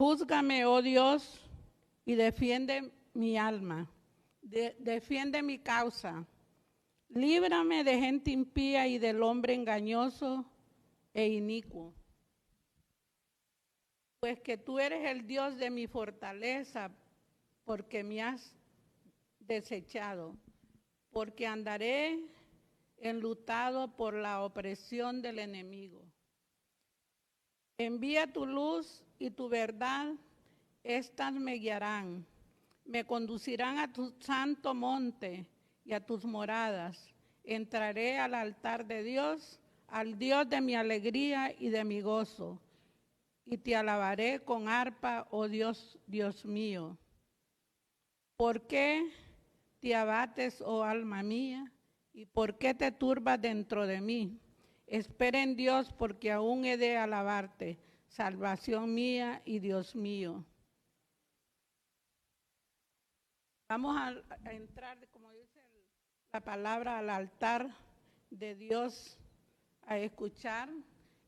Júzgame, oh Dios, y defiende mi alma. Defiende mi causa. Líbrame de gente impía y del hombre engañoso e inicuo. Pues que tú eres el Dios de mi fortaleza, porque me has desechado, porque andaré enlutado por la opresión del enemigo. Envía tu luz y tu verdad, estas me guiarán, me conducirán a tu santo monte y a tus moradas. Entraré al altar de Dios, al Dios de mi alegría y de mi gozo, y te alabaré con arpa, oh Dios, Dios mío. ¿Por qué te abates, oh alma mía? ¿Y por qué te turbas dentro de mí? Espera en Dios, porque aún he de alabarte, salvación mía y Dios mío. Vamos a entrar, como dice la palabra, al altar de Dios, a escuchar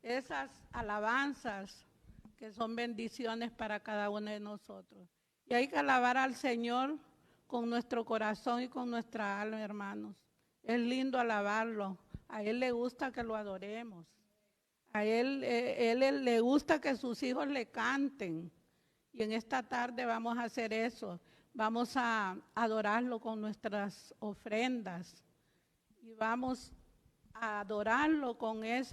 esas alabanzas que son bendiciones para cada uno de nosotros. Y hay que alabar al Señor con nuestro corazón y con nuestra alma, hermanos. Es lindo alabarlo. A Él le gusta que lo adoremos. A Él le gusta que sus hijos le canten. Y en esta tarde vamos a hacer eso. Vamos a adorarlo con nuestras ofrendas. Y vamos a adorarlo con el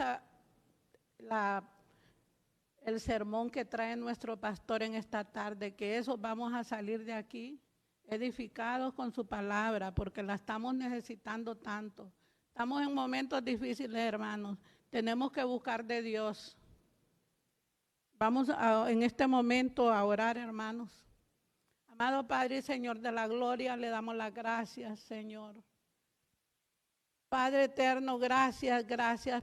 sermón que trae nuestro pastor en esta tarde, que eso vamos a salir de aquí edificados con su palabra, porque la estamos necesitando tanto. Estamos en momentos difíciles, hermanos. Tenemos que buscar de Dios. Vamos en este momento a orar, hermanos. Amado Padre y Señor de la gloria, le damos las gracias, Señor. Padre eterno, gracias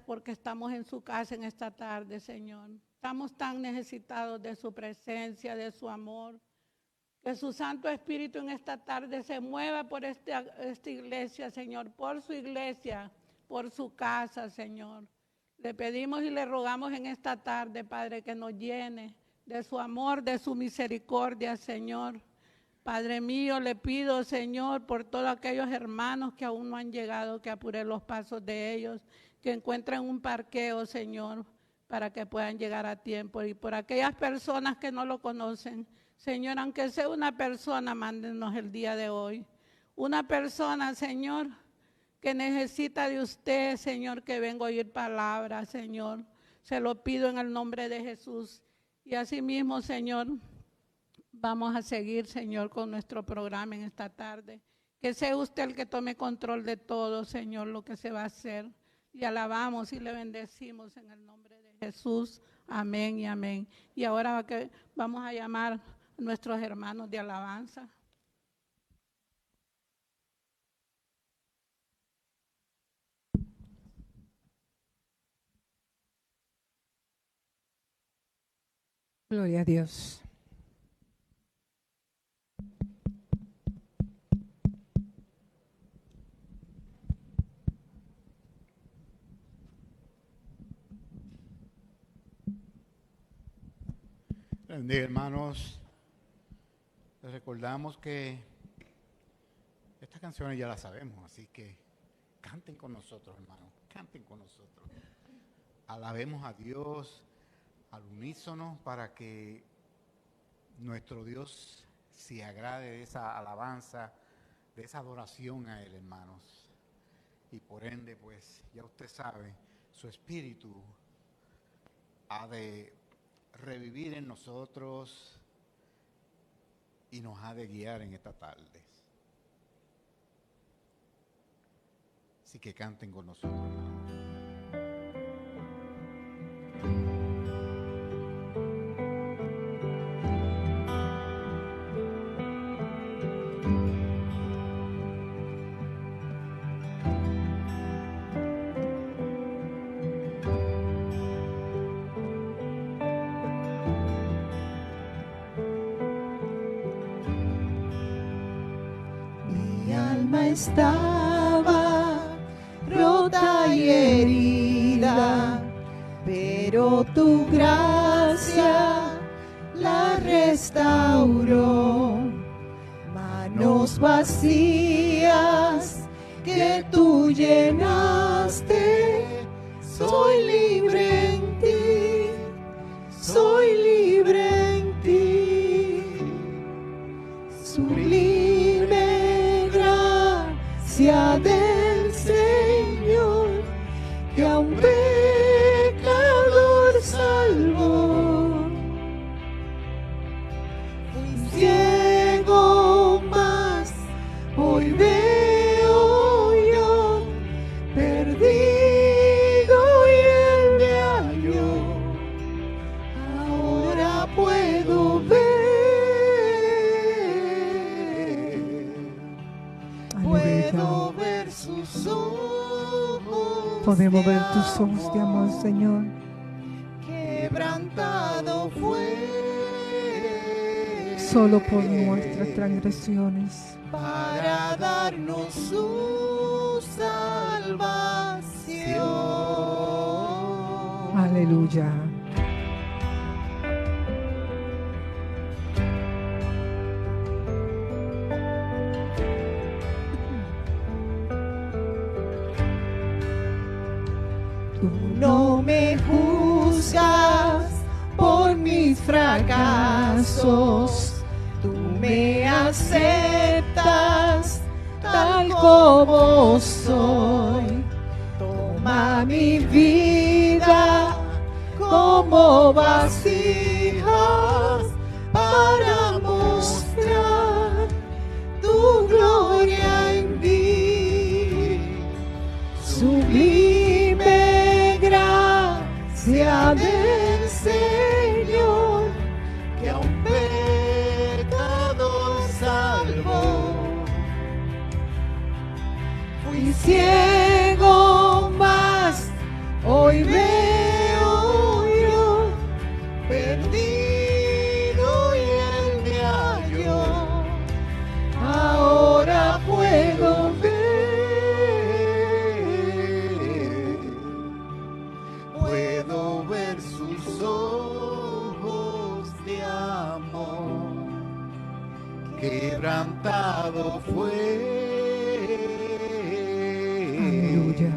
porque estamos en su casa en esta tarde, Señor. Estamos tan necesitados de su presencia, de su amor. Que su Santo Espíritu en esta tarde se mueva por esta iglesia, Señor, por su iglesia, por su casa, Señor. Le pedimos y le rogamos en esta tarde, Padre, que nos llene de su amor, de su misericordia, Señor. Padre mío, le pido, Señor, por todos aquellos hermanos que aún no han llegado, que apure los pasos de ellos, que encuentren un parqueo, Señor, para que puedan llegar a tiempo. Y por aquellas personas que no lo conocen, Señor, aunque sea una persona, mándenos el día de hoy. Una persona, Señor, que necesita de usted, Señor, que venga a oír palabras, Señor. Se lo pido en el nombre de Jesús. Y asimismo, Señor, vamos a seguir, Señor, con nuestro programa en esta tarde. Que sea usted el que tome control de todo, Señor, lo que se va a hacer. Y alabamos y le bendecimos en el nombre de Jesús. Amén y amén. Y ahora que vamos a llamar a nuestros hermanos de alabanza. Gloria a Dios. Hermanos, les recordamos que estas canciones ya las sabemos, así que canten con nosotros, hermanos, canten con nosotros. Alabemos a Dios al unísono para que nuestro Dios se agrade de esa alabanza, de esa adoración a Él, hermanos. Y por ende, pues, ya usted sabe, su espíritu ha de revivir en nosotros y nos ha de guiar en esta tarde. Así que canten con nosotros, hermanos. Estaba rota y herida, pero tu gracia la restauró. Manos vacías que tú llenaste, soy libre en ti, soy libre en ti. Sublime gracia del Señor, que a un pecador salvó. Fui ciego, mas hoy veo yo, perdido y él me halló. Ahora puedo ver, puedo ver sus ojos. Podemos de ver tus ojos de amor, Señor. Quebrantado fue Solo por nuestras transgresiones. para darnos su salvación. Aleluya. Tú no me juzgas por mis fracasos, tú me aceptas tal como soy. Toma mi vida como vasijas para mostrar tu gloria en mí. Sublime gracia del Señor, que a un pecador salvó. Fui ciego, mas hoy veo yo, perdido y él me halló. Ahora puedo ver sus ojos de amor. Quebrantado fue Aleluya.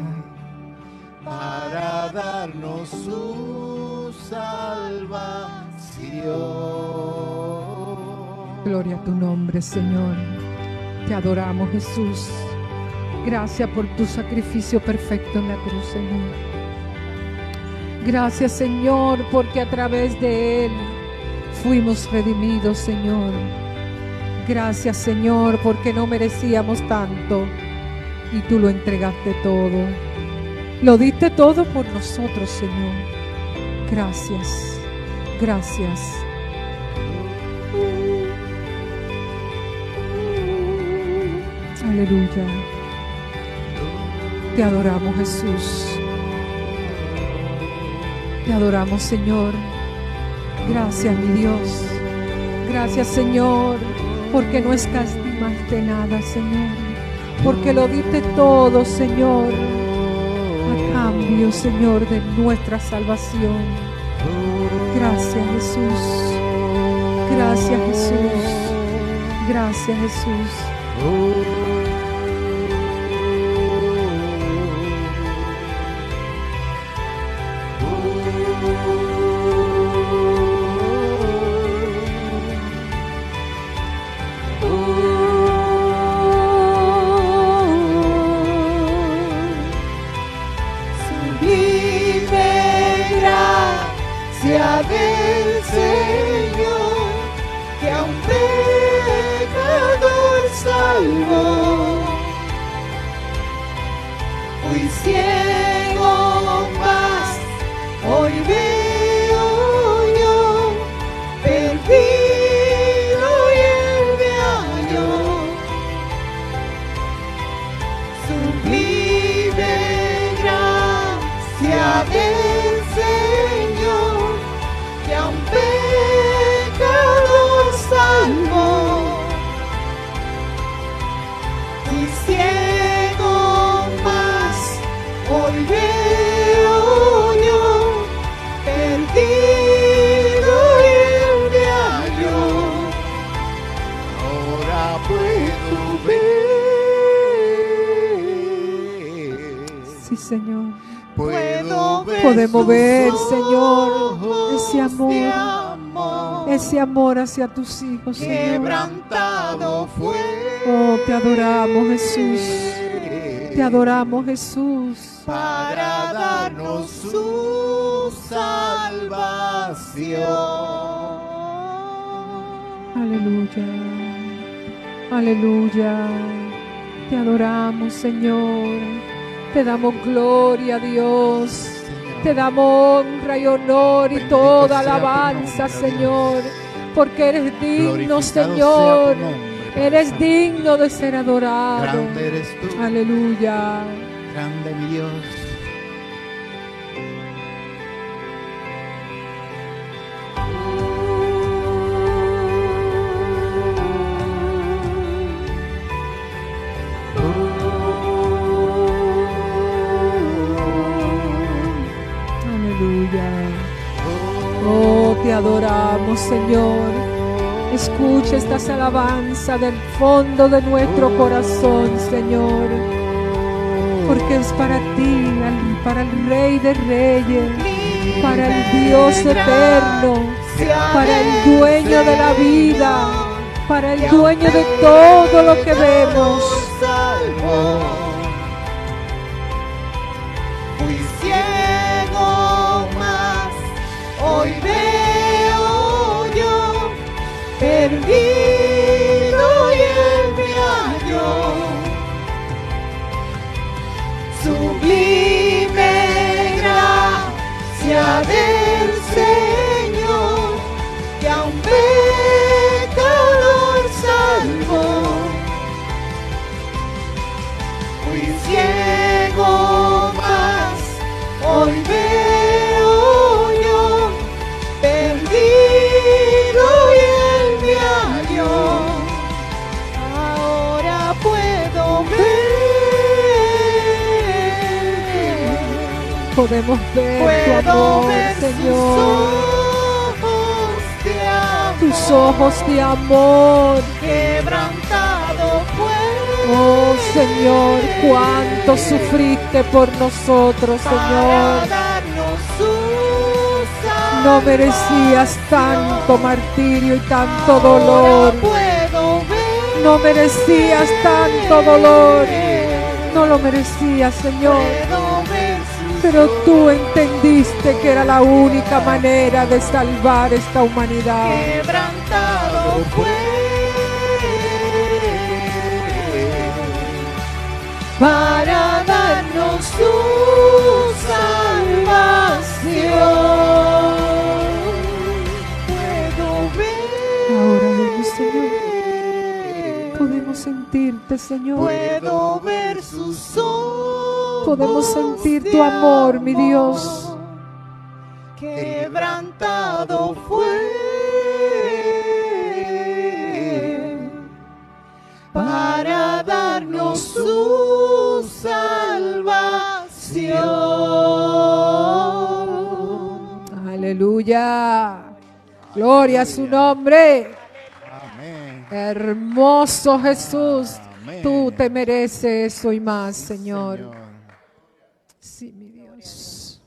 para darnos su salvación. Gloria a tu nombre, Señor. Te adoramos, Jesús. Gracias por tu sacrificio perfecto en la cruz, Señor. Gracias, Señor, porque a través de Él fuimos redimidos, Señor. Gracias, Señor, porque no merecíamos tanto y tú lo entregaste todo. Lo diste todo por nosotros, Señor. Gracias, gracias. Aleluya. Te adoramos, Jesús. Te adoramos, Señor. Gracias, mi Dios. Gracias, Señor, porque no escatimaste nada, Señor. Porque lo diste todo, Señor, a cambio, Señor, de nuestra salvación. Gracias, Jesús. Gracias, Jesús. Gracias, Jesús. Sublime gracia del Señor, que a un pecador salvó. Fui ciego, mas hoy veo yo, perdido y él me halló. Sublime gracia del Señor, que a un pecador salvó. Fui ciego, mas hoy Señor. Podemos ver, Señor, ese amor amor hacia tus hijos, Señor. quebrantado fue. Oh, te adoramos, Jesús. Te adoramos, Jesús. Para darnos su salvación. Aleluya. Aleluya. Te adoramos, Señor. Te damos gloria a Dios. Señor. Te damos honra y honor y Bendito toda sea tu alabanza, nombre, oh Señor. Porque eres digno, Glorificado Señor. sea tu nombre, Padre Eres Santo. digno de ser adorado. Grande eres tú. Aleluya. Grande mi Dios. Aleluya. Oh, te adoramos, Señor. Escucha estas alabanzas del fondo de nuestro corazón, Señor. Porque es para ti, para el Rey de Reyes, para el Dios eterno, para el dueño de la vida, para el dueño de todo lo que vemos. Fui ciego, mas hoy veo yo, perdido y él me halló. Sublime gracia del Señor, que a un pecador salvó. Fui ciego, mas hoy veo yo, perdido y él me halló. Ahora puedo ver, Podemos ver tu puedo amor, ver Señor. sus ojos de amor, Tus ojos de amor. quebrantado fue. Oh Señor, cuánto sufriste por nosotros, Para Señor. darnos su No merecías tanto martirio y tanto Ahora dolor. puedo ver, No merecías tanto dolor. No lo merecías, Señor. puedo ver sus Pero tú entendiste que era la única manera de salvar esta humanidad. quebrantado fue. Para darnos su salvación. Puedo ver. Ahora vemos, Señor. Podemos sentirte, Señor. Puedo ver sus ojos. Podemos sentir tu amor, mi Dios. Quebrantado fue para darnos su salvación. Aleluya. Gloria a su nombre. Amén. Hermoso Jesús. Amén. Tú te mereces eso y más, Señor. Señor. Sí, mi Dios.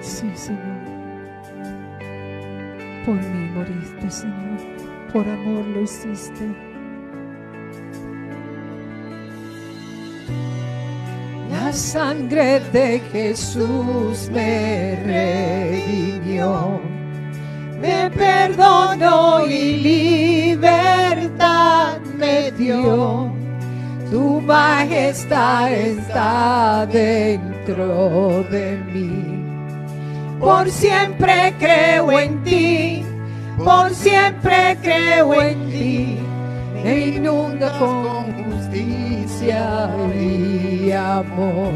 Sí, Señor. Por mí moriste, Señor. Por amor lo hiciste. La sangre de Jesús me redimió, me perdonó y libertad me dio. Tu majestad está dentro de mí. Por siempre creo en ti, por siempre creo en ti. Me inunda con justicia y amor.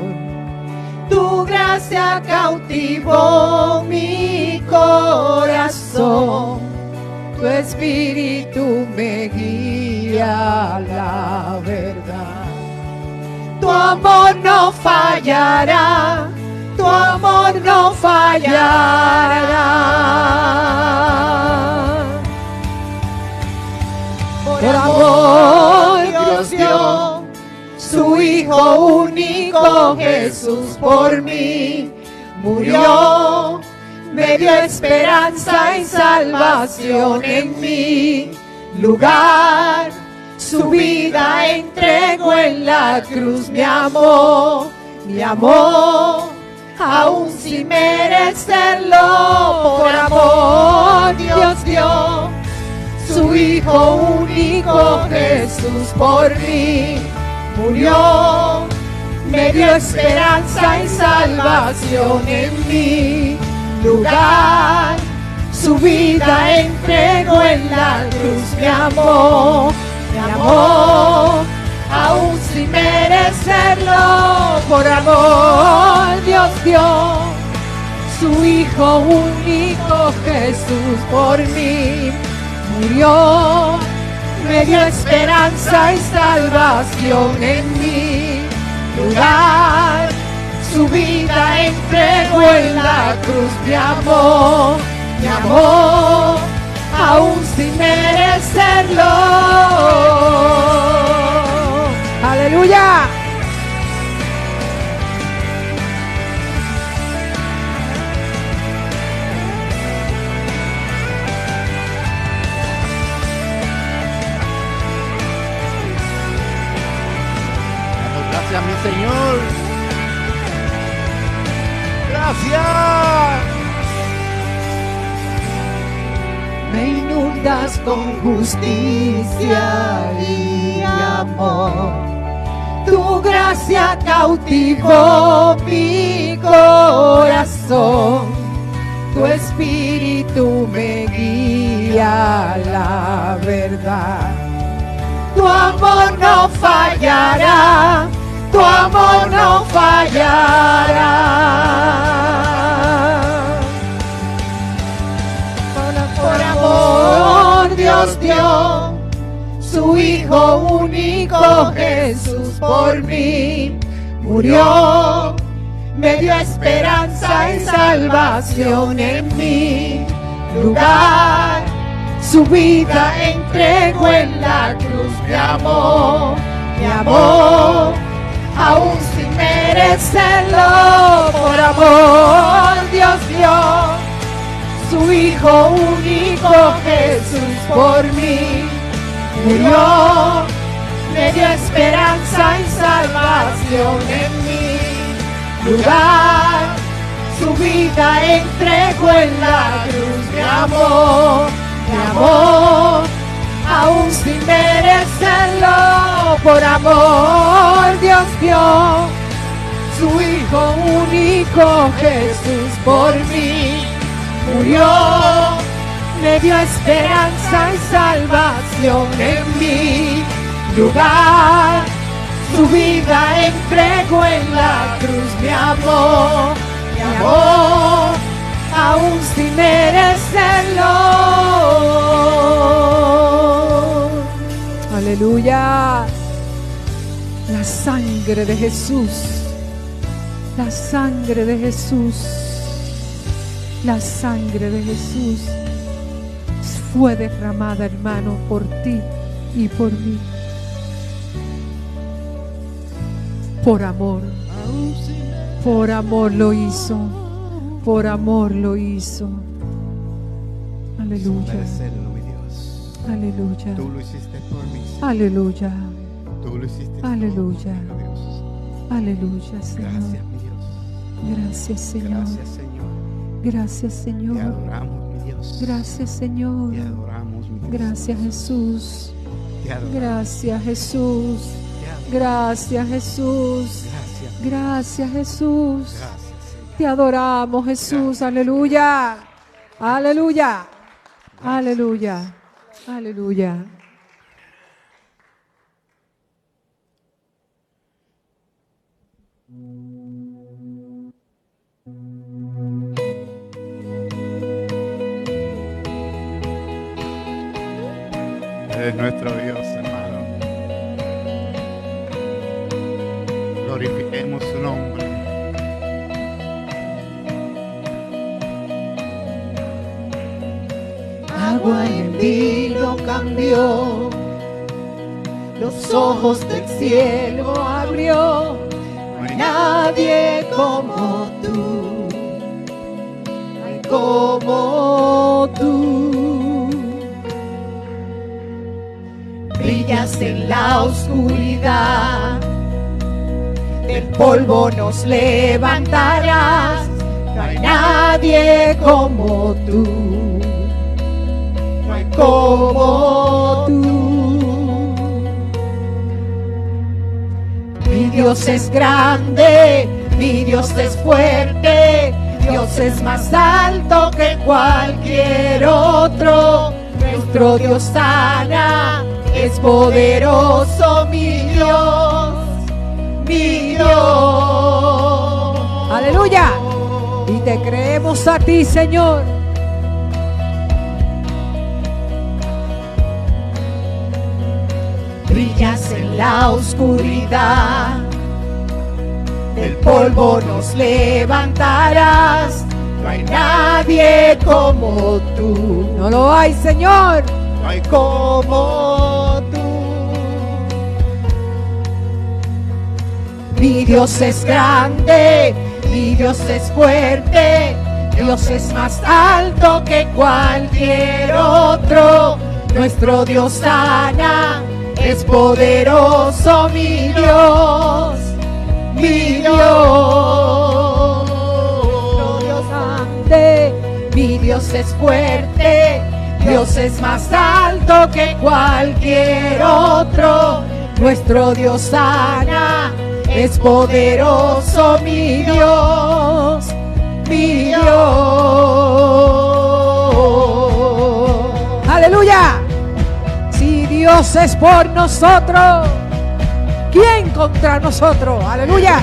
Tu gracia cautivó mi corazón. Tu espíritu me guía a la verdad. tu amor no fallará, tu amor no fallará. Por amor Dios dio su Hijo único, Jesús por mí murió, me dio esperanza y salvación en mi lugar. Su vida entregó en la cruz, me amó, aún sin merecerlo. Por amor Dios dio su Hijo único, Jesús por mí murió, me dio esperanza y salvación en mi lugar. Su vida entregó en la cruz, me amó, aún sin merecerlo. Por amor Dios dio su Hijo único, Jesús por mí murió, me dio esperanza y salvación en mi lugar. Su vida entregó en la cruz, me amó, aún sin merecerlo. Aleluya. Damos gracias, mi Señor. Gracias. Me inundas con justicia y amor. Tu gracia cautivó mi corazón. Tu espíritu me guía a la verdad. Tu amor no fallará, tu amor no fallará. Por amor Dios dio su Hijo único, Jesús por mí murió, me dio esperanza y salvación en mi lugar. Su vida entregó en la cruz, me amó, aún sin merecerlo. Por amor Dios dio su Hijo único, Jesús por mí murió, me dio esperanza y salvación en mi lugar. Su vida entregó en la cruz, me amó, aún sin merecerlo. Por amor Dios dio su Hijo único, Jesús por mí murió, me dio esperanza y salvación en mi lugar. Su vida entregó en la cruz, me amó, aún sin merecerlo. Aleluya. La sangre de Jesús, la sangre de Jesús, la sangre de Jesús fue derramada, hermano, por ti y por mí. Por amor lo hizo, por amor lo hizo. Aleluya. Sin merecerlo, mi Dios. Aleluya. Tú lo hiciste por mí, Señor. Aleluya. Tú lo hiciste Aleluya. todo por mí, Dios. Aleluya, Señor. Gracias, mi Dios. Gracias, Señor. Gracias, Señor. Gracias, Te Señor. adoramos, mi Dios. Gracias, Señor. Te adoramos, mi Dios. Gracias, Jesús. Te adoramos. Gracias, Jesús. Gracias, Jesús. Gracias. Gracias, Jesús. Gracias, Señor. Te adoramos, Jesús. Aleluya. Aleluya. Aleluya. Aleluya. Eres nuestro Dios, hermano. Bendecimos su nombre. Agua en vino cambió, los ojos del cielo abrió. No hay nadie como tú, no hay como tú. Brillas en la oscuridad, del polvo nos levantarás. No hay nadie como tú, no hay como tú. Mi Dios es grande, mi Dios es fuerte, Dios es más alto que cualquier otro. Nuestro Dios sana, es poderoso, mi Dios, mi Dios. Aleluya. Y te creemos a ti, Señor. Brillas en la oscuridad, del polvo nos levantarás. No hay nadie como tú, No lo hay, Señor. no hay como tú. Mi Dios es grande, mi Dios es fuerte, Dios es más alto que cualquier otro. Nuestro Dios sana, es poderoso, mi Dios, mi Dios. Nuestro Dios grande, mi Dios es fuerte, Dios es más alto que cualquier otro. Nuestro Dios sana, es poderoso, mi Dios, mi Dios. Aleluya. Si Dios es por nosotros, ¿quién contra nosotros? Aleluya.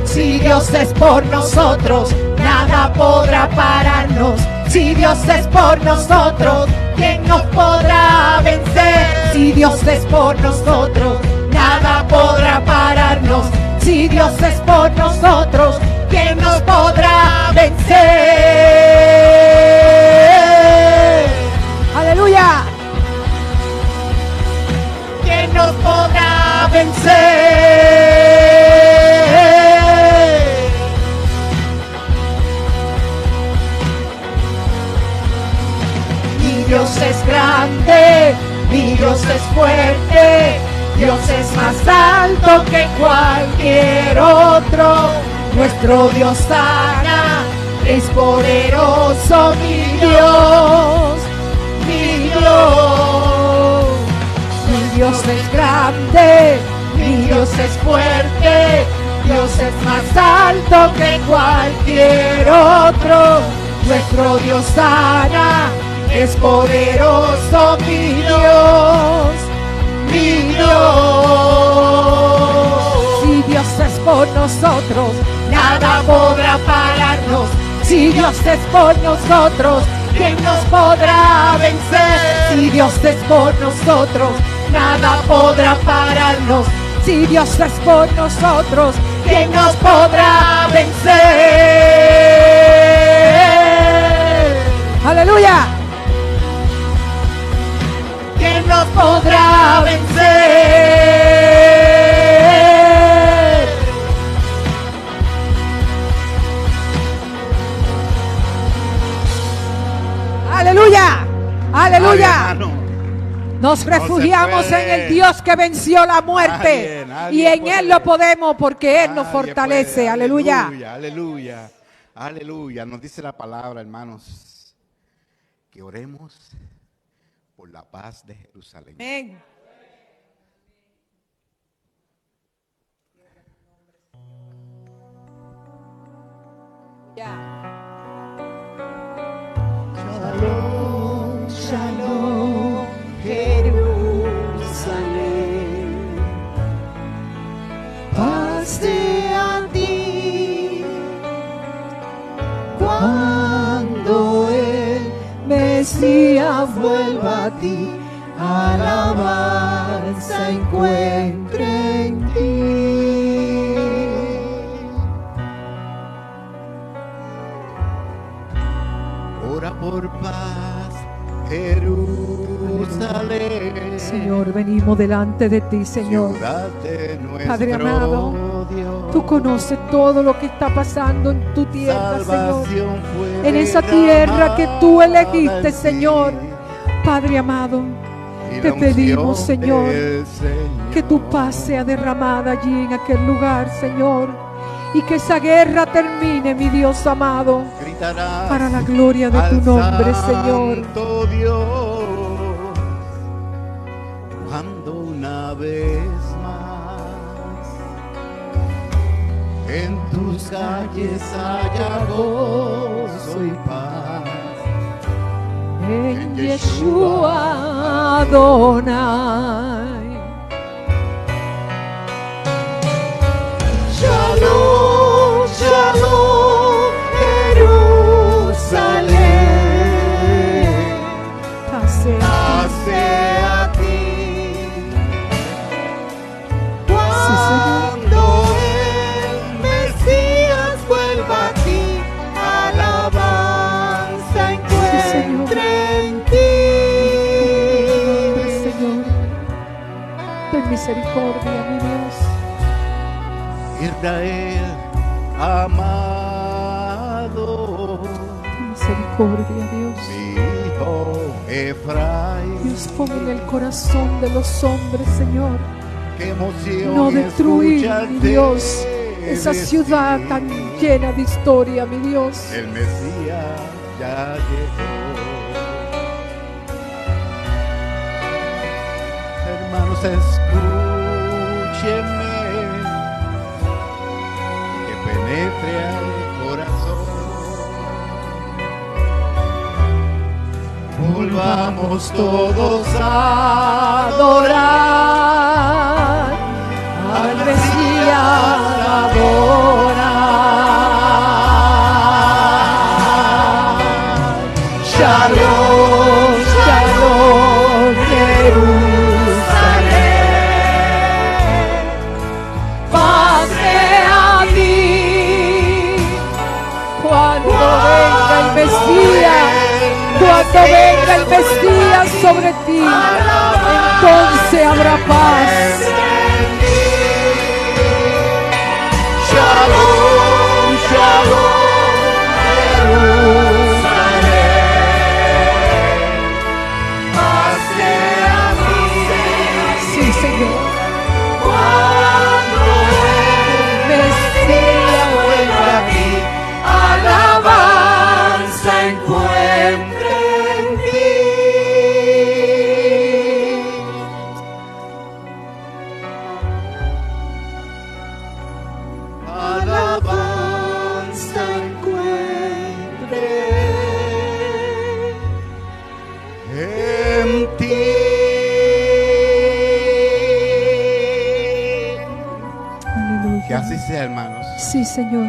Si Dios es por nosotros, nada podrá pararnos. Si Dios es por nosotros, ¿quién nos podrá vencer? Si Dios es por nosotros, nada podrá pararnos. Si Dios es por nosotros, ¿quién nos podrá vencer? Aleluya. ¿Quién nos podrá vencer? Mi Dios es grande, mi Dios es fuerte, Dios es más alto que cualquier otro. Nuestro Dios sana, es poderoso, mi Dios, mi Dios. Mi Dios es grande, mi Dios es fuerte, Dios es más alto que cualquier otro. Nuestro Dios sana, es poderoso, mi Dios, mi Dios. Si Dios es por nosotros, nada podrá pararnos. Si Dios es por nosotros, ¿quién nos podrá vencer? Si Dios es por nosotros, nada podrá pararnos. Si Dios es por nosotros, ¿quién nos podrá vencer? Aleluya. ¿Quién nos podrá vencer? Aleluya. Aleluya. Ay, hermano. Nos refugiamos puede. en el Dios que venció la muerte. Nadie Y en puede. Él lo podemos porque Él nos Nadie fortalece. puede. Aleluya. Aleluya, aleluya, aleluya. Nos dice la palabra, hermanos, que oremos por la paz de Jerusalén. Amén. Ya. Shalom, shalom, Jerusalén. Paz de a ti cuando Él me ti, alabanza encuentre en ti. Ora por paz, Jerusalén. Señor, venimos delante de ti, Señor. Ciudad de nuestro Padre amado, Dios. tú conoces todo lo que está pasando en tu tierra, Señor. Salvación fue En esa tierra que tú elegiste, derramada en Señor. ti. Padre amado, Y te la pedimos, unción Señor, del Señor. que tu paz sea derramada allí en aquel lugar, Señor, y que esa guerra termine, mi Dios amado, Gritarás para la gloria de tu al nombre, Señor. Santo Dios, cuando una vez más en tus calles haya gozo y paz. En Yeshua Adonai. Shalom, shalom, Jerusalén. Pase Pase aquí. Señor. Cuando el Mesías vuelva aquí, alabanza encuentre en ti. Señor, ten misericordia, mi Dios. Israel amado, Ten misericordia, Dios. mi hijo Efraín. Dios, pon en el corazón de los hombres, Señor, Qué emoción no destruir, mi escucharte Dios, esa decir, ciudad tan llena de historia, mi Dios. el Mesías ya llegó. Hermanos, escúchenme, que penetre al corazón. Volvamos todos a adorar Al Mesías Shalom, shalom, Jerusalén. Pase a ti. Cuando venga el Mesías, cuando venga el Mesías sobre ti, entonces habrá paz. Shalom, shalom, Jerusalén. Pase a ti. Sí, Señor. Cuando el Mesías vuelva aquí, alabanza encuentre en ti. Alabanza encuentre en ti. Aleluya. Que así sea, hermanos. Sí, Señor.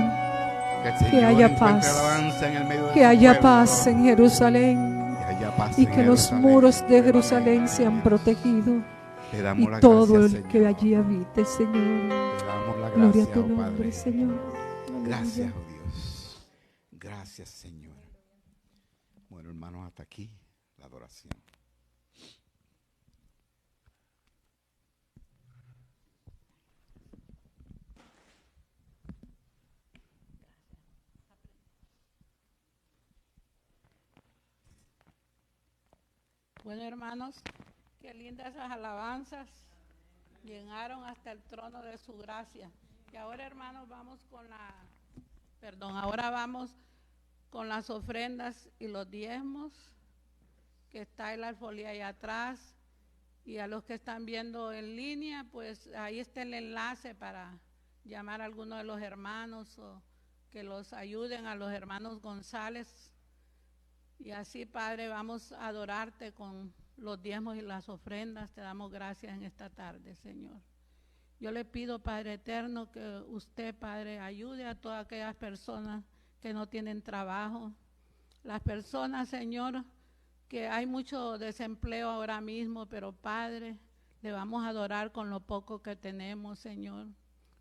Que el Señor Que haya encuentre paz. alabanza en el medio de Que su haya pueblo. paz en Jerusalén Que haya paz y en que los Jerusalén. muros de Jerusalén sean protegidos Te y damos la todo gracia, el que Señor. allí habite, Señor. Te damos la Gloria a gracia, tu oh nombre, Padre. Señor. Gracias, Aleluya. oh Dios. Gracias, Señor. Bueno, hermanos, hasta aquí la adoración. Bueno, hermanos, qué lindas esas alabanzas. Llegaron hasta el trono de su gracia. Y ahora, hermanos, ahora vamos con las ofrendas y los diezmos, que está el alfolía ahí atrás. Y a los que están viendo en línea, pues ahí está el enlace para llamar a alguno de los hermanos o que los ayuden a los hermanos González. Y así, Padre, vamos a adorarte con los diezmos y las ofrendas. Te damos gracias en esta tarde, Señor. Yo le pido, Padre eterno, que usted, Padre, ayude a todas aquellas personas que no tienen trabajo. Las personas, Señor, que hay mucho desempleo ahora mismo, pero Padre, le vamos a adorar con lo poco que tenemos, Señor,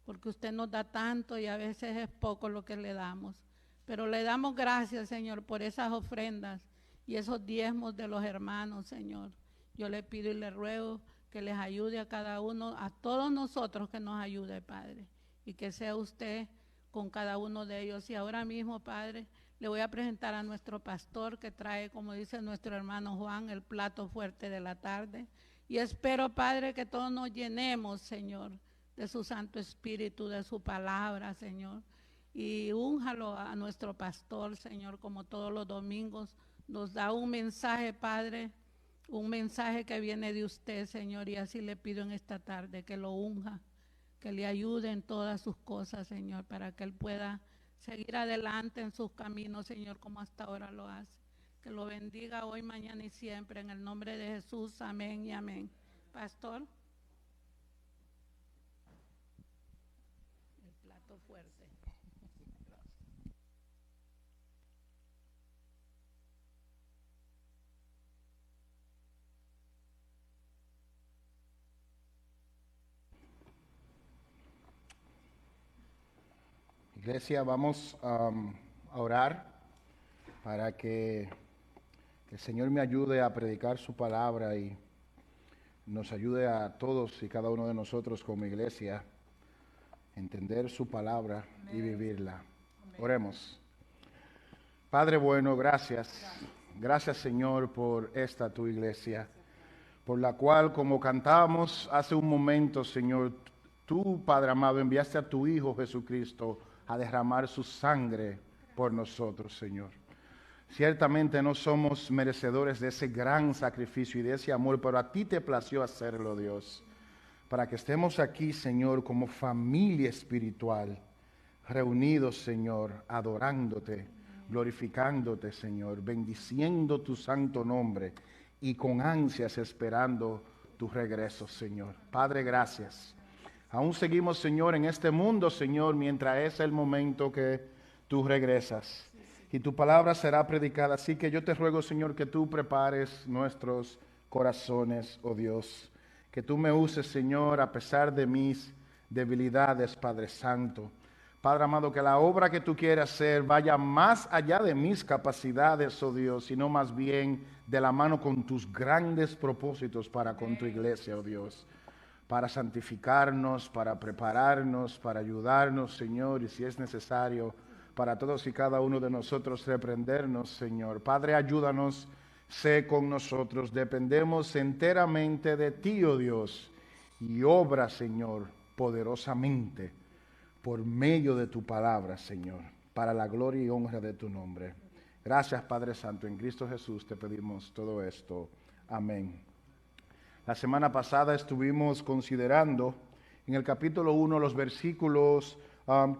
porque usted nos da tanto y a veces es poco lo que le damos. Pero le damos gracias, Señor, por esas ofrendas y esos diezmos de los hermanos, Señor. Yo le pido y le ruego que les ayude a cada uno, a todos nosotros que nos ayude, Padre, y que sea usted con cada uno de ellos. Y ahora mismo, Padre, le voy a presentar a nuestro pastor que trae, como dice nuestro hermano Juan, el plato fuerte de la tarde. Y espero, Padre, que todos nos llenemos, Señor, de su Santo Espíritu, de su palabra, Señor. Y únjalo a nuestro pastor, Señor, como todos los domingos. Nos da un mensaje, Padre, un mensaje que viene de usted, Señor, y así le pido en esta tarde que lo unja, que le ayude en todas sus cosas, Señor, para que él pueda seguir adelante en sus caminos, Señor, como hasta ahora lo hace. Que lo bendiga hoy, mañana y siempre, en el nombre de Jesús, amén y amén. Pastor. El plato fuerte. Iglesia, vamos a orar para que el Señor me ayude a predicar su palabra y nos ayude a todos y cada uno de nosotros como iglesia a entender su palabra y vivirla. Oremos. Padre bueno, gracias. Gracias, Señor, por esta tu iglesia, por la cual, como cantábamos hace un momento, Señor, tú, Padre amado, enviaste a tu Hijo Jesucristo a derramar su sangre por nosotros, Señor. Ciertamente no somos merecedores de ese gran sacrificio y de ese amor, pero a ti te plació hacerlo, Dios, para que estemos aquí, Señor, como familia espiritual, reunidos, Señor, adorándote, glorificándote, Señor, bendiciendo tu santo nombre y con ansias esperando tu regreso, Señor. Padre, gracias. Aún seguimos, Señor, en este mundo, Señor, mientras es el momento que tú regresas. Y tu palabra será predicada. Así que yo te ruego, Señor, que tú prepares nuestros corazones, oh Dios. Que tú me uses, Señor, a pesar de mis debilidades, Padre Santo. Padre amado, que la obra que tú quieres hacer vaya más allá de mis capacidades, oh Dios, sino más bien de la mano con tus grandes propósitos para con tu iglesia, oh Dios. Para santificarnos, para prepararnos, para ayudarnos, Señor, y si es necesario, para todos y cada uno de nosotros reprendernos, Señor. Padre, ayúdanos, sé con nosotros, dependemos enteramente de ti, oh Dios, y obra, Señor, poderosamente, por medio de tu palabra, Señor, para la gloria y honra de tu nombre. Gracias, Padre Santo, en Cristo Jesús te pedimos todo esto. Amén. La semana pasada estuvimos considerando en el capítulo 1 los versículos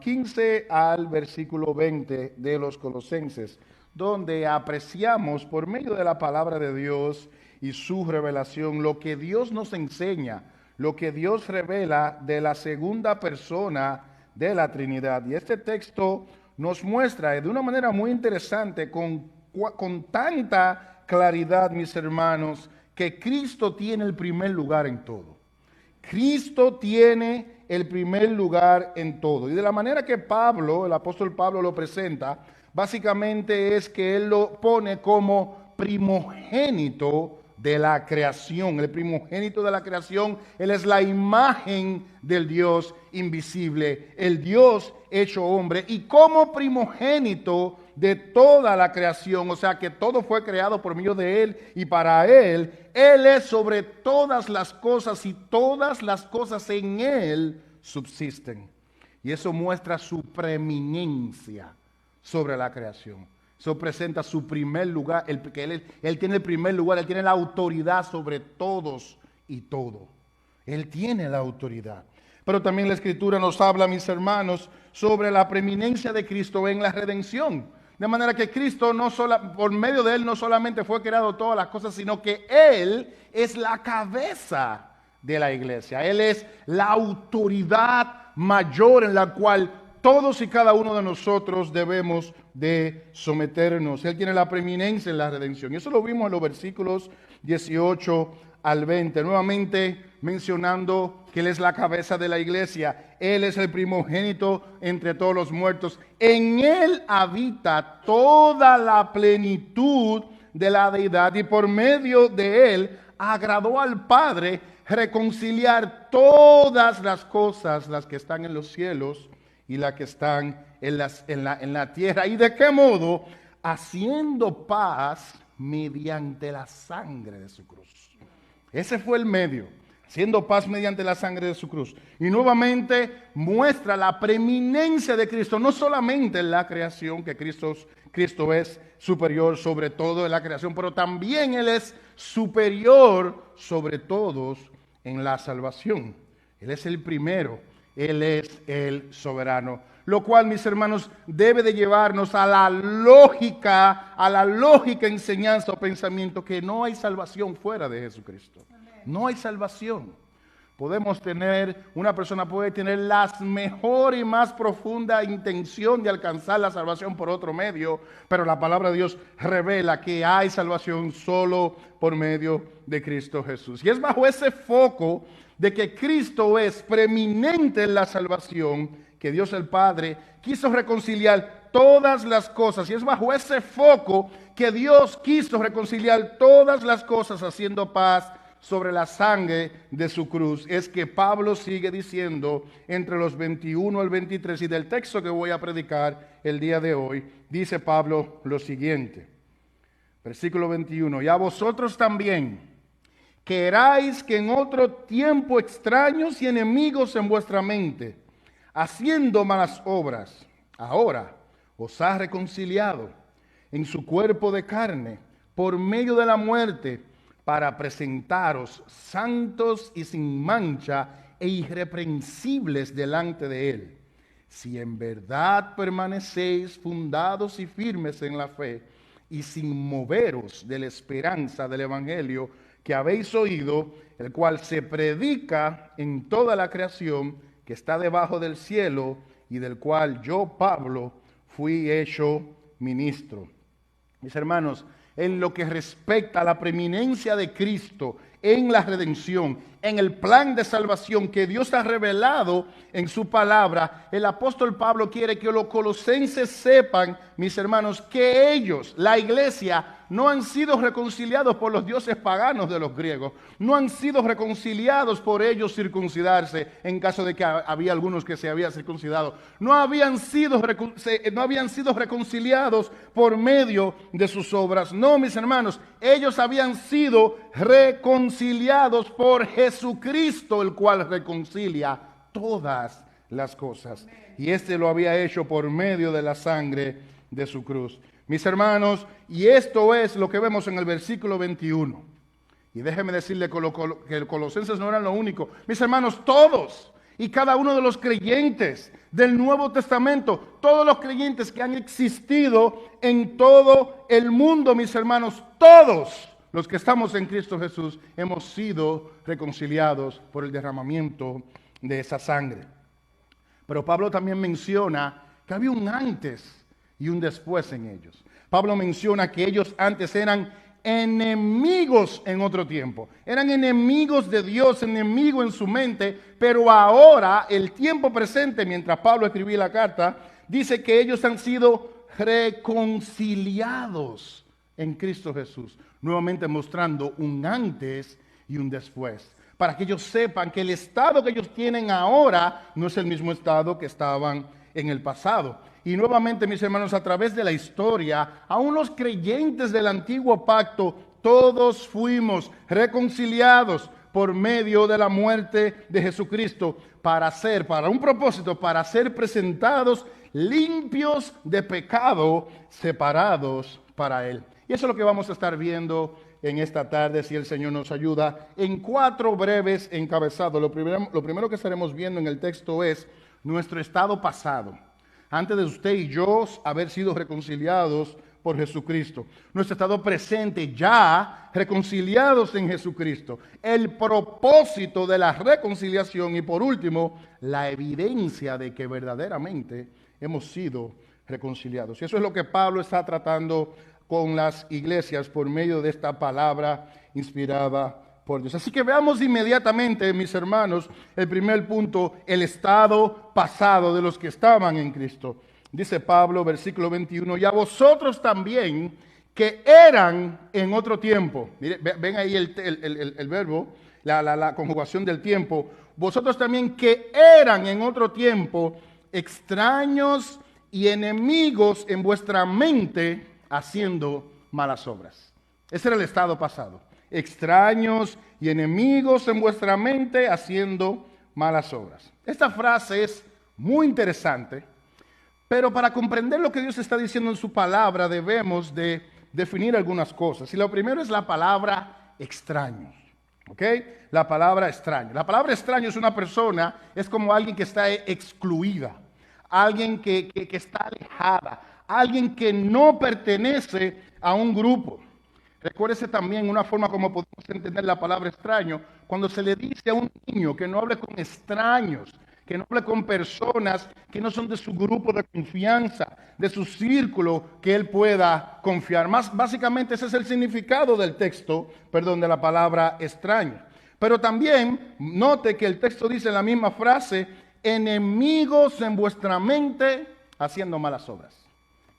15 al versículo 20 de los Colosenses, donde apreciamos por medio de la palabra de Dios y su revelación lo que Dios nos enseña, lo que Dios revela de la segunda persona de la Trinidad. Y este texto nos muestra de una manera muy interesante, con tanta claridad, mis hermanos, que Cristo tiene el primer lugar en todo. Cristo tiene el primer lugar en todo. Y de la manera que Pablo, el apóstol Pablo lo presenta, básicamente es que él lo pone como primogénito de la creación. El primogénito de la creación, él es la imagen del Dios invisible, el Dios hecho hombre. Y como primogénito de toda la creación, o sea que todo fue creado por medio de él y para él, él es sobre todas las cosas y todas las cosas en él subsisten. Y eso muestra su preeminencia sobre la creación. Eso presenta su primer lugar, que él tiene el primer lugar, él tiene la autoridad sobre todos y todo. Él tiene la autoridad. Pero también la Escritura nos habla, mis hermanos, sobre la preeminencia de Cristo en la redención. De manera que Cristo, por medio de él, no solamente fue creado todas las cosas, sino que él es la cabeza de la iglesia. Él es la autoridad mayor en la cual todos y cada uno de nosotros debemos de someternos. Él tiene la preeminencia en la redención. Y eso lo vimos en los versículos 18 al 20. Nuevamente mencionando que Él es la cabeza de la iglesia. Él es el primogénito entre todos los muertos. En Él habita toda la plenitud de la deidad. Y por medio de Él agradó al Padre reconciliar todas las cosas, las que están en los cielos y las que están en la tierra. ¿Y de qué modo? Haciendo paz mediante la sangre de su cruz. Ese fue el medio, haciendo paz mediante la sangre de su cruz. Y nuevamente muestra la preeminencia de Cristo, no solamente en la creación, que Cristo es superior sobre todo en la creación, pero también Él es superior sobre todos en la salvación. Él es el primero, Él es el soberano. Lo cual, mis hermanos, debe de llevarnos a la lógica enseñanza o pensamiento que no hay salvación fuera de Jesucristo. No hay salvación. Una persona puede tener la mejor y más profunda intención de alcanzar la salvación por otro medio, pero la palabra de Dios revela que hay salvación solo por medio de Cristo Jesús. Y es bajo ese foco de que Cristo es preeminente en la salvación que Dios el Padre quiso reconciliar todas las cosas. Y es bajo ese foco que Dios quiso reconciliar todas las cosas haciendo paz sobre la sangre de su cruz. Es que Pablo sigue diciendo entre los 21 al 23, y del texto que voy a predicar el día de hoy, dice Pablo lo siguiente. Versículo 21. Y a vosotros también, que erais que en otro tiempo extraños y enemigos en vuestra mente, haciendo malas obras, ahora os ha reconciliado en su cuerpo de carne por medio de la muerte, para presentaros santos y sin mancha e irreprensibles delante de Él. Si en verdad permanecéis fundados y firmes en la fe, y sin moveros de la esperanza del Evangelio que habéis oído, el cual se predica en toda la creación que está debajo del cielo, y del cual yo, Pablo, fui hecho ministro. Mis hermanos, en lo que respecta a la preeminencia de Cristo en la redención, en el plan de salvación que Dios ha revelado en su palabra, el apóstol Pablo quiere que los colosenses sepan, mis hermanos, que ellos, la iglesia, no han sido reconciliados por los dioses paganos de los griegos, no han sido reconciliados por ellos circuncidarse, en caso de que había algunos que se habían circuncidado, no habían sido reconciliados por medio de sus obras. No, mis hermanos, ellos habían sido reconciliados por Jesucristo, el cual reconcilia todas las cosas. Y este lo había hecho por medio de la sangre de su cruz. Mis hermanos, y esto es lo que vemos en el versículo 21. Y déjeme decirle que los colosenses no eran lo único. Mis hermanos, todos y cada uno de los creyentes del Nuevo Testamento, todos los creyentes que han existido en todo el mundo, mis hermanos, todos los que estamos en Cristo Jesús hemos sido reconciliados por el derramamiento de esa sangre. Pero Pablo también menciona que había un antes y un después en ellos. Pablo menciona que ellos antes eran enemigos en otro tiempo. Eran enemigos de Dios, enemigos en su mente, pero ahora, el tiempo presente, mientras Pablo escribía la carta, dice que ellos han sido reconciliados en Cristo Jesús, nuevamente mostrando un antes y un después, para que ellos sepan que el estado que ellos tienen ahora no es el mismo estado que estaban en el pasado. Y nuevamente, mis hermanos, a través de la historia, aún los creyentes del antiguo pacto, todos fuimos reconciliados por medio de la muerte de Jesucristo para un propósito, para ser presentados limpios de pecado, separados para Él. Y eso es lo que vamos a estar viendo en esta tarde, si el Señor nos ayuda, en 4 breves encabezados. Lo primero que estaremos viendo en el texto es nuestro estado pasado. Antes de usted y yo haber sido reconciliados por Jesucristo. Nuestro estado presente ya reconciliados en Jesucristo. El propósito de la reconciliación y por último, la evidencia de que verdaderamente hemos sido reconciliados. Y eso es lo que Pablo está tratando con las iglesias por medio de esta palabra inspirada por Dios. Así que veamos inmediatamente, mis hermanos, el primer punto, el estado pasado de los que estaban en Cristo. Dice Pablo, versículo 21, y a vosotros también que eran en otro tiempo. Mire, ven ahí el verbo, la conjugación del tiempo. Vosotros también que eran en otro tiempo extraños y enemigos en vuestra mente haciendo malas obras. Ese era el estado pasado. Extraños y enemigos en vuestra mente haciendo malas obras. Esta frase es muy interesante, pero para comprender lo que Dios está diciendo en su palabra debemos de definir algunas cosas. Y lo primero es la palabra extraños. ¿Ok? La palabra extraño. La palabra extraño es una persona, es como alguien que está excluida, alguien que está alejada, alguien que no pertenece a un grupo. Recuérdese también una forma como podemos entender la palabra extraño, cuando se le dice a un niño que no hable con extraños, que no hable con personas que no son de su grupo de confianza, de su círculo, que él pueda confiar. Básicamente ese es el significado del texto, de la palabra extraño. Pero también note que el texto dice en la misma frase, enemigos en vuestra mente haciendo malas obras.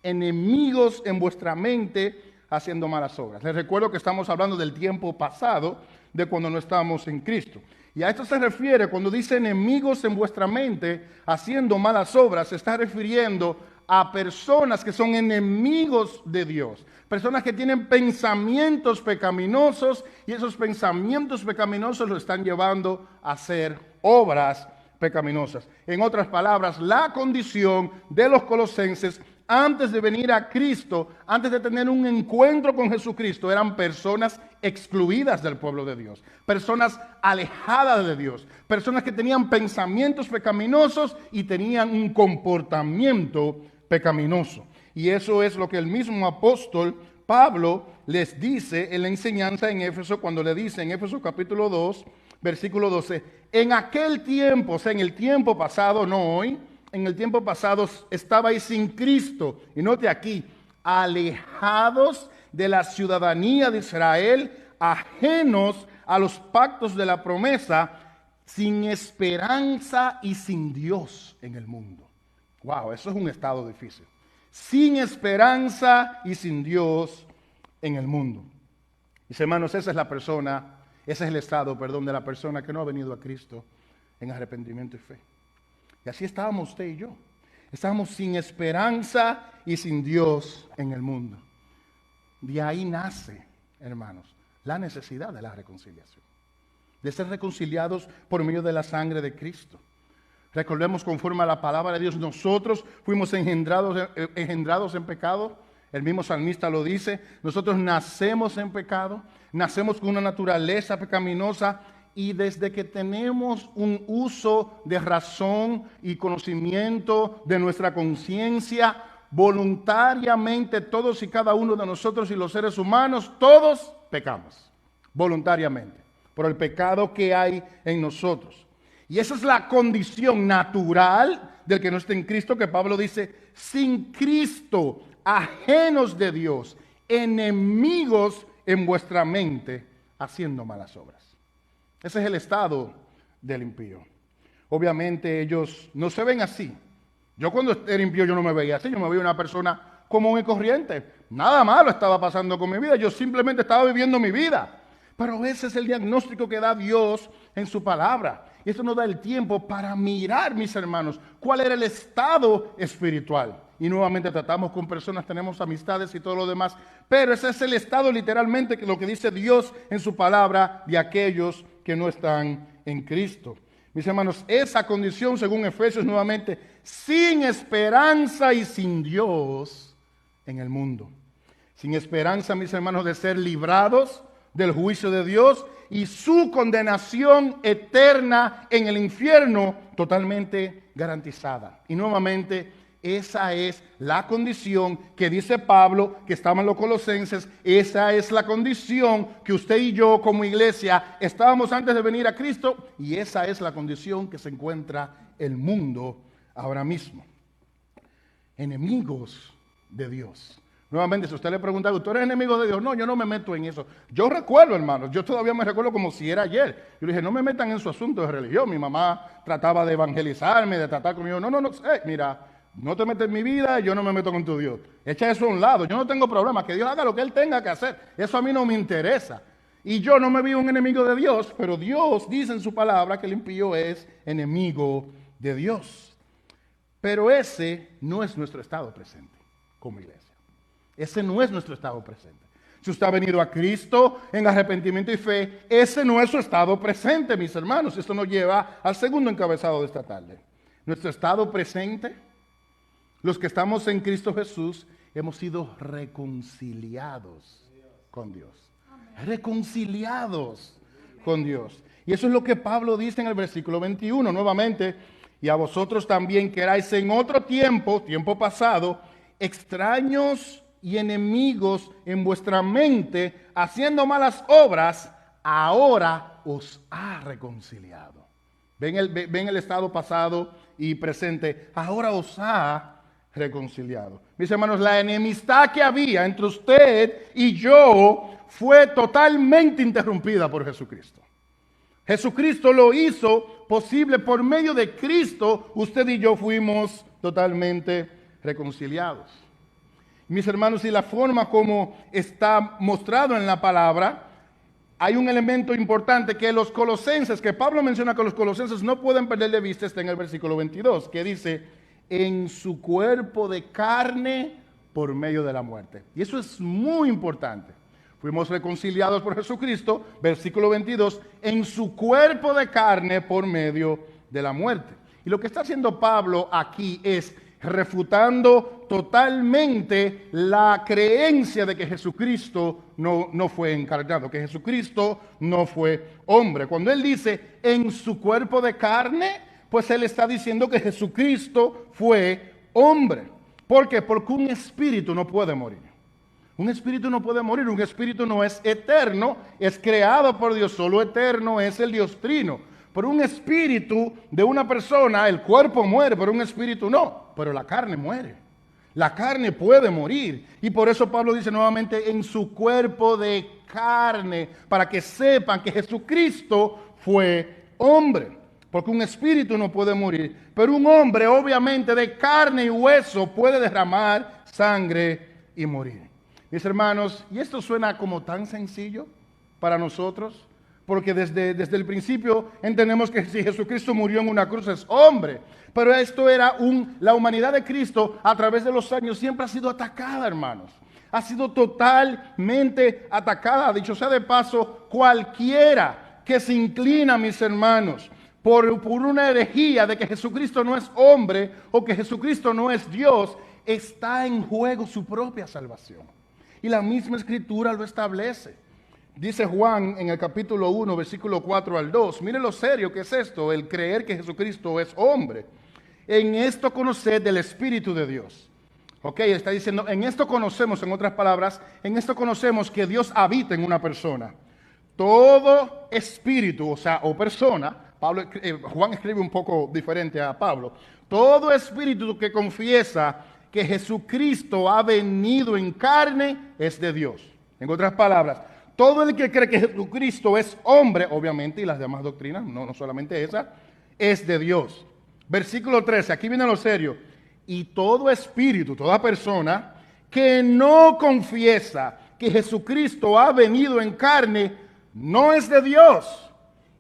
Enemigos en vuestra mente haciendo malas obras. Les recuerdo que estamos hablando del tiempo pasado, de cuando no estábamos en Cristo. Y a esto se refiere cuando dice enemigos en vuestra mente haciendo malas obras, se está refiriendo a personas que son enemigos de Dios, personas que tienen pensamientos pecaminosos y esos pensamientos pecaminosos lo están llevando a hacer obras pecaminosas. En otras palabras, la condición de los colosenses antes de venir a Cristo, antes de tener un encuentro con Jesucristo, eran personas excluidas del pueblo de Dios, personas alejadas de Dios, personas que tenían pensamientos pecaminosos y tenían un comportamiento pecaminoso. Y eso es lo que el mismo apóstol Pablo les dice en la enseñanza en Éfeso, cuando le dice en Éfeso capítulo 2, versículo 12, en aquel tiempo, o sea, en el tiempo pasado, no hoy, en el tiempo pasado estabais sin Cristo, y note aquí, alejados de la ciudadanía de Israel, ajenos a los pactos de la promesa, sin esperanza y sin Dios en el mundo. Wow, eso es un estado difícil. Sin esperanza y sin Dios en el mundo. Mis hermanos, esa es la persona, ese es el estado, de la persona que no ha venido a Cristo en arrepentimiento y fe. Y así estábamos usted y yo. Estábamos sin esperanza y sin Dios en el mundo. De ahí nace, hermanos, la necesidad de la reconciliación. De ser reconciliados por medio de la sangre de Cristo. Recordemos conforme a la palabra de Dios, nosotros fuimos engendrados en pecado. El mismo salmista lo dice. Nosotros nacemos en pecado. Nacemos con una naturaleza pecaminosa. Y desde que tenemos un uso de razón y conocimiento de nuestra conciencia, voluntariamente todos y cada uno de nosotros y los seres humanos, todos pecamos, voluntariamente, por el pecado que hay en nosotros. Y esa es la condición natural del que no está en Cristo, que Pablo dice, sin Cristo, ajenos de Dios, enemigos en vuestra mente, haciendo malas obras. Ese es el estado del impío. Obviamente ellos no se ven así. Yo cuando era impío yo no me veía así, yo me veía una persona común y corriente. Nada malo estaba pasando con mi vida, yo simplemente estaba viviendo mi vida. Pero ese es el diagnóstico que da Dios en su palabra. Y esto nos da el tiempo para mirar, mis hermanos, cuál era el estado espiritual. Y nuevamente tratamos con personas, tenemos amistades y todo lo demás. Pero ese es el estado literalmente, que lo que dice Dios en su palabra de aquellos que no están en Cristo. Mis hermanos, esa condición, según Efesios nuevamente, sin esperanza y sin Dios en el mundo. Sin esperanza, mis hermanos, de ser librados del juicio de Dios y su condenación eterna en el infierno totalmente garantizada. Y nuevamente, Esa es la condición que dice Pablo, que estaba en los Colosenses. Esa es la condición que usted y yo como iglesia estábamos antes de venir a Cristo. Y esa es la condición que se encuentra el mundo ahora mismo. Enemigos de Dios. Nuevamente, si usted le pregunta, ¿tú eres enemigo de Dios? No, yo no me meto en eso. Yo recuerdo, hermanos, yo todavía me recuerdo como si era ayer. Yo le dije, no me metan en su asunto de religión. Mi mamá trataba de evangelizarme, de tratar conmigo. No, mira, no te metes en mi vida, yo no me meto con tu Dios. Echa eso a un lado, yo no tengo problema, que Dios haga lo que Él tenga que hacer. Eso a mí no me interesa. Y yo no me vi un enemigo de Dios, pero Dios dice en su palabra que el impío es enemigo de Dios. Pero ese no es nuestro estado presente como iglesia. Ese no es nuestro estado presente. Si usted ha venido a Cristo en arrepentimiento y fe, ese no es su estado presente, mis hermanos. Esto nos lleva al segundo encabezado de esta tarde. Nuestro estado presente, los que estamos en Cristo Jesús, hemos sido reconciliados con Dios. Reconciliados con Dios. Y eso es lo que Pablo dice en el versículo 21, nuevamente. Y a vosotros también que erais en otro tiempo, tiempo pasado, extraños y enemigos en vuestra mente, haciendo malas obras, ahora os ha reconciliado. Ven el estado pasado y presente, ahora os ha reconciliado. Mis hermanos, la enemistad que había entre usted y yo fue totalmente interrumpida por Jesucristo. Jesucristo lo hizo posible por medio de Cristo. Usted y yo fuimos totalmente reconciliados. Mis hermanos, y la forma como está mostrado en la palabra, hay un elemento importante que los colosenses, que Pablo menciona que los colosenses no pueden perder de vista, está en el versículo 22, que dice, en su cuerpo de carne por medio de la muerte. Y eso es muy importante. Fuimos reconciliados por Jesucristo, versículo 22, en su cuerpo de carne por medio de la muerte. Y lo que está haciendo Pablo aquí es refutando totalmente la creencia de que Jesucristo no fue encarnado, que Jesucristo no fue hombre. Cuando él dice en su cuerpo de carne, pues él está diciendo que Jesucristo fue hombre. ¿Por qué? Porque un espíritu no puede morir. Un espíritu no puede morir, un espíritu no es eterno, es creado por Dios, solo eterno es el Dios trino. Por un espíritu de una persona, el cuerpo muere, pero un espíritu no, pero la carne muere. La carne puede morir. Y por eso Pablo dice nuevamente en su cuerpo de carne, para que sepan que Jesucristo fue hombre. Porque un espíritu no puede morir, pero un hombre obviamente de carne y hueso puede derramar sangre y morir. Mis hermanos, y esto suena como tan sencillo para nosotros, porque desde el principio entendemos que si Jesucristo murió en una cruz es hombre, pero esto era la humanidad de Cristo a través de los años siempre ha sido atacada, hermanos. Ha sido totalmente atacada. Dicho sea de paso, cualquiera que se inclina, mis hermanos, por una herejía de que Jesucristo no es hombre o que Jesucristo no es Dios, está en juego su propia salvación. Y la misma Escritura lo establece. Dice Juan en el capítulo 1, versículo 4 al 2. Mire lo serio que es esto, el creer que Jesucristo es hombre. En esto conoced del Espíritu de Dios. Ok, está diciendo, en esto conocemos, en otras palabras, en esto conocemos que Dios habita en una persona. Todo espíritu, o persona, Juan escribe un poco diferente a Pablo. Todo espíritu que confiesa que Jesucristo ha venido en carne es de Dios. En otras palabras, todo el que cree que Jesucristo es hombre, obviamente, y las demás doctrinas, no solamente esa, es de Dios. Versículo 13, aquí viene lo serio. Y todo espíritu, toda persona que no confiesa que Jesucristo ha venido en carne, no es de Dios.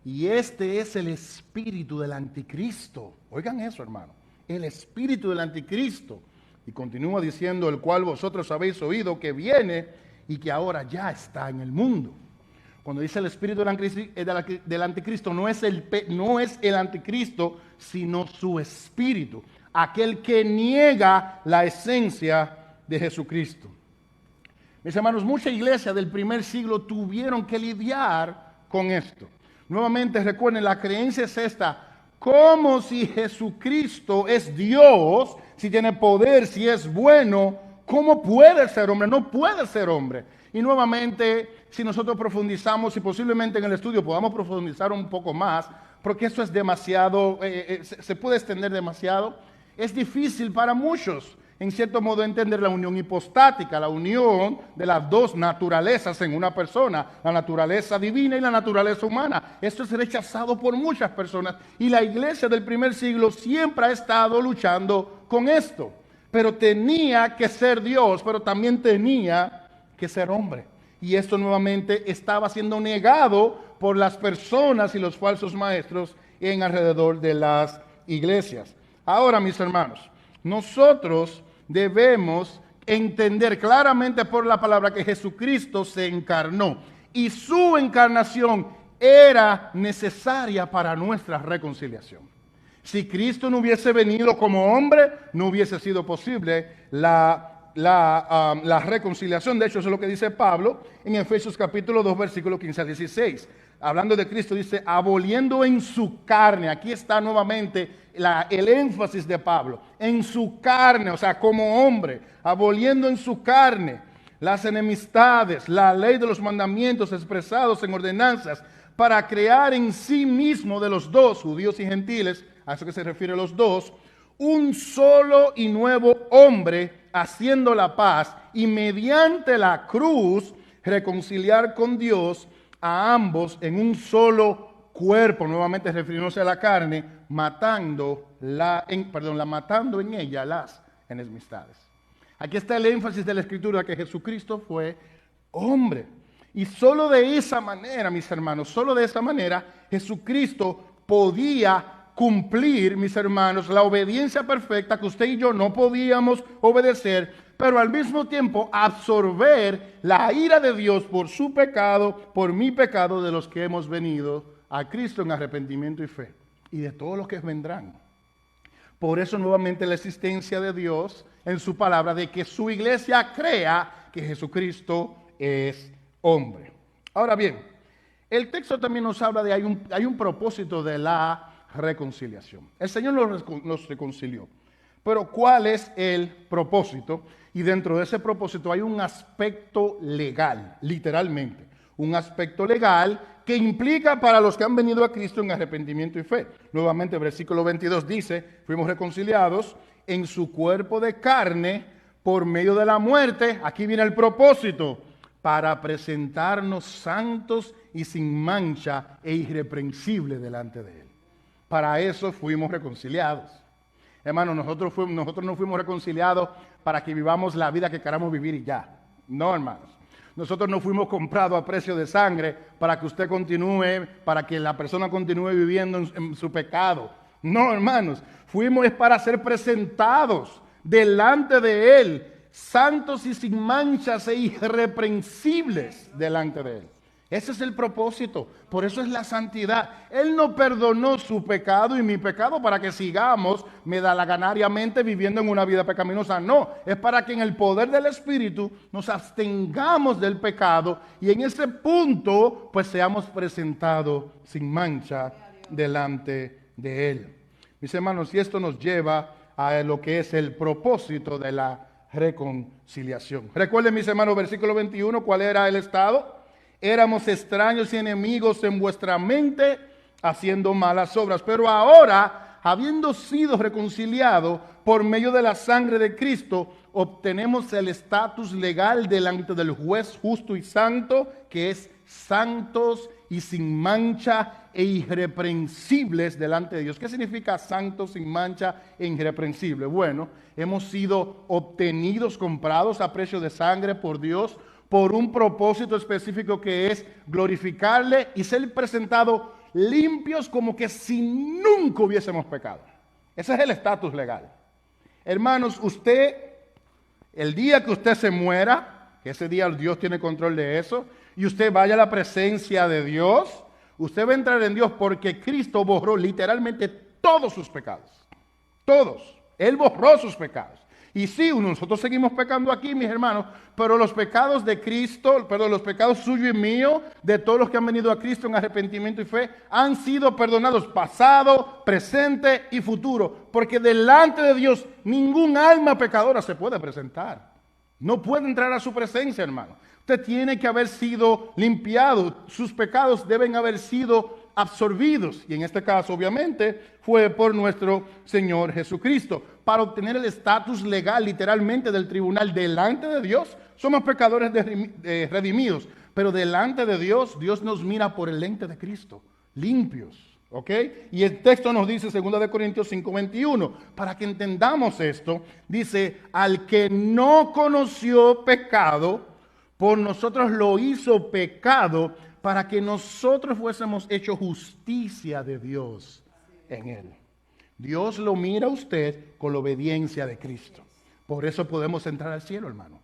Y este es el espíritu del anticristo. Oigan eso, hermano. El espíritu del anticristo. Y continúa diciendo, el cual vosotros habéis oído que viene y que ahora ya está en el mundo. Cuando dice el espíritu del anticristo, no es el anticristo, sino su espíritu. Aquel que niega la esencia de Jesucristo. Mis hermanos, muchas iglesias del primer siglo tuvieron que lidiar con esto. Nuevamente recuerden, la creencia es esta. Como si Jesucristo es Dios, si tiene poder, si es bueno, ¿cómo puede ser hombre? No puede ser hombre. Y nuevamente, si nosotros profundizamos y posiblemente en el estudio podamos profundizar un poco más, porque esto es demasiado, se puede extender demasiado, es difícil para muchos, en cierto modo, entender la unión hipostática, la unión de las dos naturalezas en una persona, la naturaleza divina y la naturaleza humana. Esto es rechazado por muchas personas y la iglesia del primer siglo siempre ha estado luchando con esto. Pero tenía que ser Dios, pero también tenía que ser hombre. Y esto nuevamente estaba siendo negado por las personas y los falsos maestros en alrededor de las iglesias. Ahora, mis hermanos, nosotros debemos entender claramente por la palabra que Jesucristo se encarnó y su encarnación era necesaria para nuestra reconciliación. Si Cristo no hubiese venido como hombre, no hubiese sido posible la reconciliación. De hecho, eso es lo que dice Pablo en Efesios capítulo 2, versículo 15 a 16. Hablando de Cristo, dice, aboliendo en su carne. Aquí está nuevamente el énfasis de Pablo. En su carne, o sea, como hombre. Aboliendo en su carne las enemistades, la ley de los mandamientos expresados en ordenanzas, para crear en sí mismo de los dos, judíos y gentiles, a eso que se refiere los dos, un solo y nuevo hombre, haciendo la paz, y mediante la cruz reconciliar con Dios a ambos en un solo cuerpo, nuevamente refiriéndose a la carne, matando en ella las enemistades. Aquí está el énfasis de la Escritura, que Jesucristo fue hombre. Y solo de esa manera, mis hermanos, solo de esa manera, Jesucristo podía cumplir, mis hermanos, la obediencia perfecta que usted y yo no podíamos obedecer, pero al mismo tiempo absorber la ira de Dios por su pecado, por mi pecado, de los que hemos venido a Cristo en arrepentimiento y fe, y de todos los que vendrán. Por eso nuevamente la existencia de Dios en su palabra, de que su iglesia crea que Jesucristo es hombre. Ahora bien, el texto también nos habla de hay un propósito de la reconciliación. El Señor nos reconcilió. Pero ¿cuál es el propósito? Y dentro de ese propósito hay un aspecto legal, literalmente. Un aspecto legal que implica para los que han venido a Cristo en arrepentimiento y fe. Nuevamente, versículo 22 dice, fuimos reconciliados en su cuerpo de carne por medio de la muerte. Aquí viene el propósito, para presentarnos santos y sin mancha e irreprensibles delante de Él. Para eso fuimos reconciliados. Hermanos, nosotros no fuimos reconciliados para que vivamos la vida que queramos vivir y ya. No, hermanos. Nosotros no fuimos comprados a precio de sangre para que usted continúe, para que la persona continúe viviendo en su pecado. No, hermanos. Fuimos para ser presentados delante de Él, santos y sin manchas e irreprensibles delante de Él. Ese es el propósito, por eso es la santidad. Él no perdonó su pecado y mi pecado para que sigamos medalaganariamente viviendo en una vida pecaminosa. No, es para que en el poder del Espíritu nos abstengamos del pecado y en ese punto pues seamos presentados sin mancha delante de Él. Mis hermanos, y esto nos lleva a lo que es el propósito de la reconciliación. Recuerden, mis hermanos, versículo 21, ¿cuál era el estado? Éramos extraños y enemigos en vuestra mente, haciendo malas obras. Pero ahora, habiendo sido reconciliados por medio de la sangre de Cristo, obtenemos el estatus legal delante del juez justo y santo, que es santos y sin mancha e irreprensibles delante de Dios. ¿Qué significa santos, sin mancha e irreprensibles? Bueno, hemos sido obtenidos, comprados a precio de sangre por Dios, por un propósito específico que es glorificarle y ser presentados limpios como que si nunca hubiésemos pecado. Ese es el estatus legal. Hermanos, usted, el día que usted se muera, que ese día Dios tiene control de eso, y usted vaya a la presencia de Dios, usted va a entrar en Dios porque Cristo borró literalmente todos sus pecados. Todos. Él borró sus pecados. Y sí, nosotros seguimos pecando aquí, mis hermanos, pero los pecados de Cristo, perdón, los pecados suyos y míos, de todos los que han venido a Cristo en arrepentimiento y fe, han sido perdonados, pasado, presente y futuro. Porque delante de Dios ningún alma pecadora se puede presentar. No puede entrar a su presencia, hermano. Usted tiene que haber sido limpiado. Sus pecados deben haber sido absorbidos. Y en este caso, obviamente, fue por nuestro Señor Jesucristo. Para obtener el estatus legal, literalmente, del tribunal delante de Dios, somos pecadores redimidos. Pero delante de Dios, Dios nos mira por el lente de Cristo, limpios. ¿Ok? Y el texto nos dice, 2 Corintios 5:21, para que entendamos esto, dice, al que no conoció pecado, por nosotros lo hizo pecado, para que nosotros fuésemos hechos justicia de Dios en él. Dios lo mira a usted con la obediencia de Cristo. Por eso podemos entrar al cielo, hermano.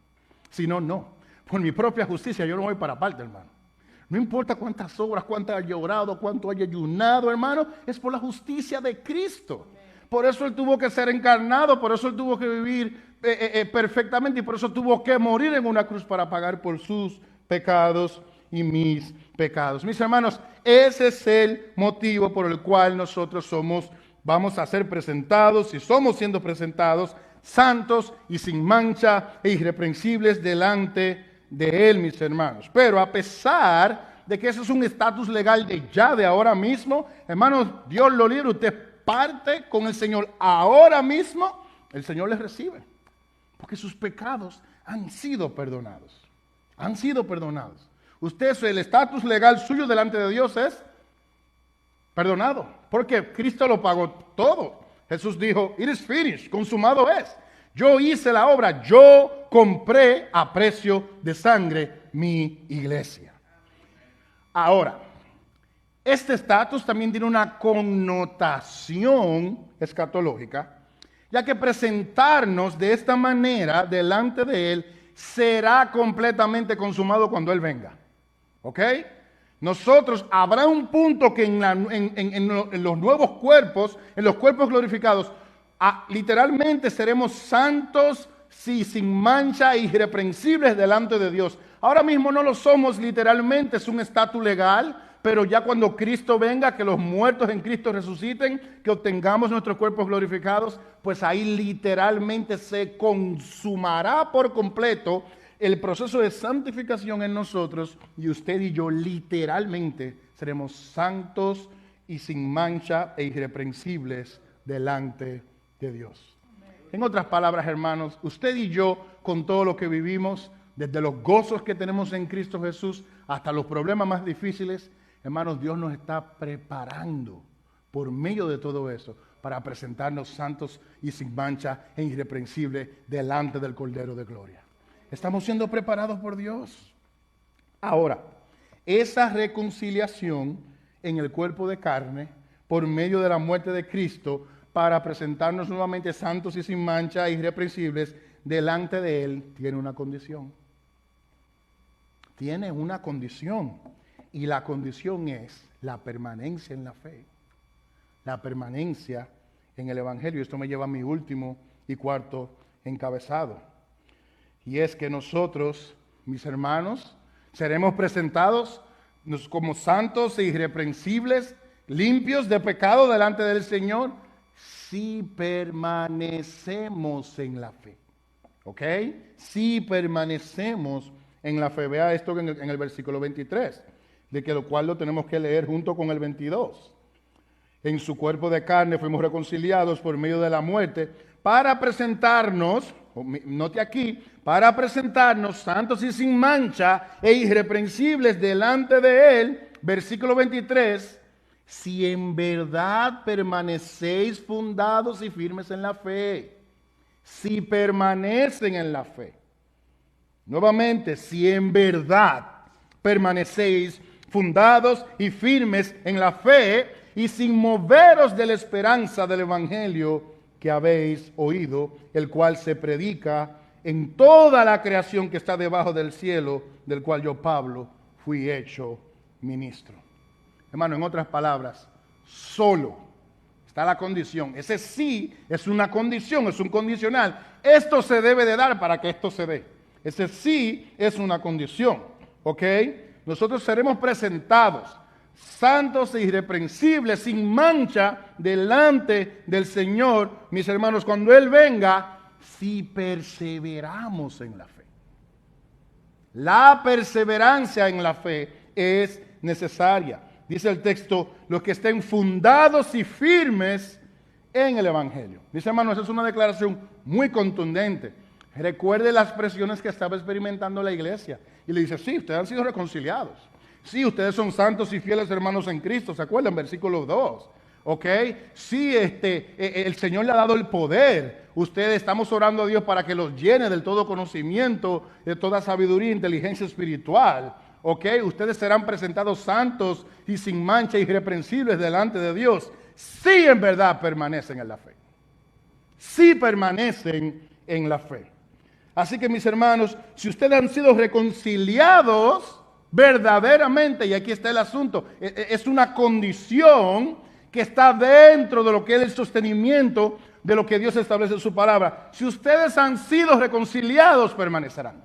Si no, no. Por mi propia justicia yo no voy para parte, hermano. No importa cuántas obras, cuánto haya llorado, cuánto haya ayunado, hermano, es por la justicia de Cristo. Por eso Él tuvo que ser encarnado, por eso Él tuvo que vivir perfectamente y por eso tuvo que morir en una cruz para pagar por sus pecados y mis pecados. Mis hermanos, ese es el motivo por el cual nosotros vamos a ser presentados y somos siendo presentados santos y sin mancha e irreprensibles delante de Él, mis hermanos. Pero a pesar de que eso es un estatus legal de ahora mismo, hermanos, Dios lo libre, usted parte con el Señor ahora mismo, el Señor les recibe, porque sus pecados han sido perdonados. Han sido perdonados. Usted, el estatus legal suyo delante de Dios es perdonado, porque Cristo lo pagó todo. Jesús dijo, it is finished, consumado es. Yo hice la obra, yo compré a precio de sangre mi iglesia. Ahora, este estatus también tiene una connotación escatológica, ya que presentarnos de esta manera delante de Él será completamente consumado cuando Él venga. ¿Ok? Nosotros, habrá un punto que en los nuevos cuerpos, en los cuerpos glorificados, literalmente seremos santos, sí, sin mancha e irreprensibles delante de Dios. Ahora mismo no lo somos literalmente, es un estatus legal, pero ya cuando Cristo venga, que los muertos en Cristo resuciten, que obtengamos nuestros cuerpos glorificados, pues ahí literalmente se consumará por completo el proceso de santificación en nosotros y usted y yo literalmente seremos santos y sin mancha e irreprensibles delante de Dios. En otras palabras, hermanos, usted y yo, con todo lo que vivimos, desde los gozos que tenemos en Cristo Jesús hasta los problemas más difíciles, hermanos, Dios nos está preparando por medio de todo eso para presentarnos santos y sin mancha e irreprensibles delante del Cordero de Gloria. Estamos siendo preparados por Dios. Ahora, esa reconciliación en el cuerpo de carne por medio de la muerte de Cristo para presentarnos nuevamente santos y sin mancha e irreprensibles delante de Él tiene una condición. Tiene una condición. Y la condición es la permanencia en la fe. La permanencia en el Evangelio. Esto me lleva a mi último y cuarto encabezado. Y es que nosotros, mis hermanos, seremos presentados como santos e irreprensibles, limpios de pecado delante del Señor, si permanecemos en la fe. ¿Ok? Si permanecemos en la fe. Vea esto en el versículo 23, de que lo cual lo tenemos que leer junto con el 22. En su cuerpo de carne fuimos reconciliados por medio de la muerte para presentarnos, note aquí, para presentarnos santos y sin mancha e irreprensibles delante de Él, versículo 23, si en verdad permanecéis fundados y firmes en la fe, si permanecen en la fe. Nuevamente, si en verdad permanecéis fundados y firmes en la fe y sin moveros de la esperanza del Evangelio que habéis oído, el cual se predica en toda la creación que está debajo del cielo, del cual yo, Pablo, fui hecho ministro. Hermano, en otras palabras, solo Está la condición. Ese sí es una condición, es un condicional. Esto se debe de dar para que esto se dé. Ese sí es una condición. ¿Ok? Nosotros seremos presentados santos e irreprensibles, sin mancha, delante del Señor, mis hermanos, cuando Él venga, si perseveramos en la fe. La perseverancia en la fe es necesaria. Dice el texto, los que estén fundados y firmes en el Evangelio. Mis hermanos, esa es una declaración muy contundente. Recuerde las presiones que estaba experimentando la iglesia. Y le dice, sí, ustedes han sido reconciliados. Sí, ustedes son santos y fieles hermanos en Cristo. ¿Se acuerdan? Versículo 2. ¿Ok? Sí, el Señor le ha dado el poder. Ustedes, estamos orando a Dios para que los llene del todo conocimiento, de toda sabiduría e inteligencia espiritual. ¿Ok? Ustedes serán presentados santos y sin mancha, irreprensibles delante de Dios. Sí, en verdad permanecen en la fe. Sí permanecen en la fe. Así que, mis hermanos, si ustedes han sido reconciliados verdaderamente, y aquí está el asunto, es una condición que está dentro de lo que es el sostenimiento de lo que Dios establece en su palabra. Si ustedes han sido reconciliados, permanecerán.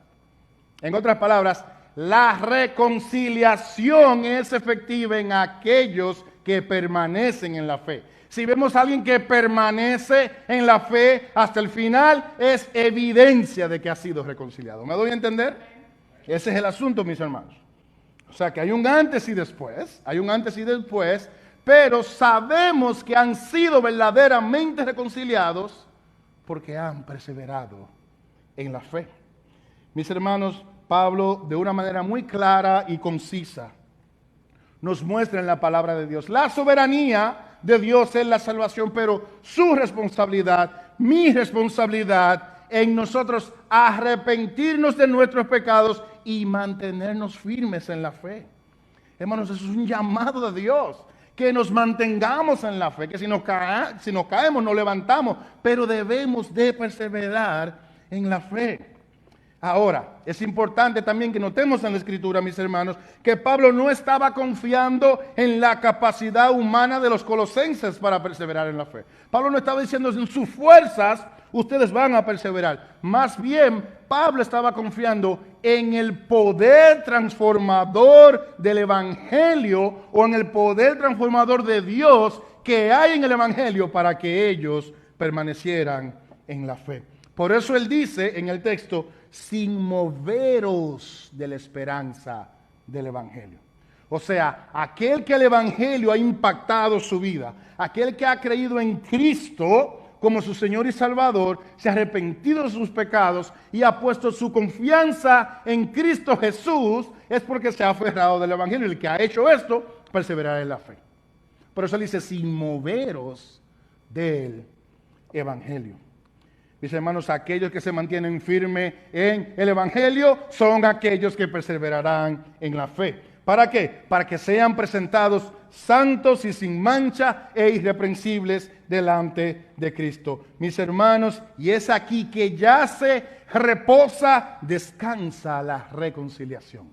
En otras palabras, la reconciliación es efectiva en aquellos que permanecen en la fe. Si vemos a alguien que permanece en la fe hasta el final, es evidencia de que ha sido reconciliado. ¿Me doy a entender? Ese es el asunto, mis hermanos. O sea que hay un antes y después, pero sabemos que han sido verdaderamente reconciliados porque han perseverado en la fe. Mis hermanos, Pablo, de una manera muy clara y concisa, nos muestra en la palabra de Dios la soberanía de Dios en la salvación, pero su responsabilidad, mi responsabilidad en nosotros arrepentirnos de nuestros pecados y mantenernos firmes en la fe. Hermanos, eso es un llamado de Dios, que nos mantengamos en la fe, que si nos caemos, nos levantamos, pero debemos de perseverar en la fe. Ahora, es importante también que notemos en la Escritura, mis hermanos, que Pablo no estaba confiando en la capacidad humana de los colosenses para perseverar en la fe. Pablo no estaba diciendo, en sus fuerzas ustedes van a perseverar. Más bien, Pablo estaba confiando en el poder transformador del Evangelio o en el poder transformador de Dios que hay en el Evangelio para que ellos permanecieran en la fe. Por eso él dice en el texto, sin moveros de la esperanza del Evangelio. O sea, aquel que el Evangelio ha impactado su vida, aquel que ha creído en Cristo como su Señor y Salvador, se ha arrepentido de sus pecados y ha puesto su confianza en Cristo Jesús, es porque se ha aferrado del Evangelio. Y el que ha hecho esto, perseverará en la fe. Por eso él dice, sin moveros del Evangelio. Mis hermanos, aquellos que se mantienen firmes en el Evangelio son aquellos que perseverarán en la fe. ¿Para qué? Para que sean presentados santos y sin mancha e irreprensibles delante de Cristo. Mis hermanos, y es aquí que yace, reposa, descansa la reconciliación,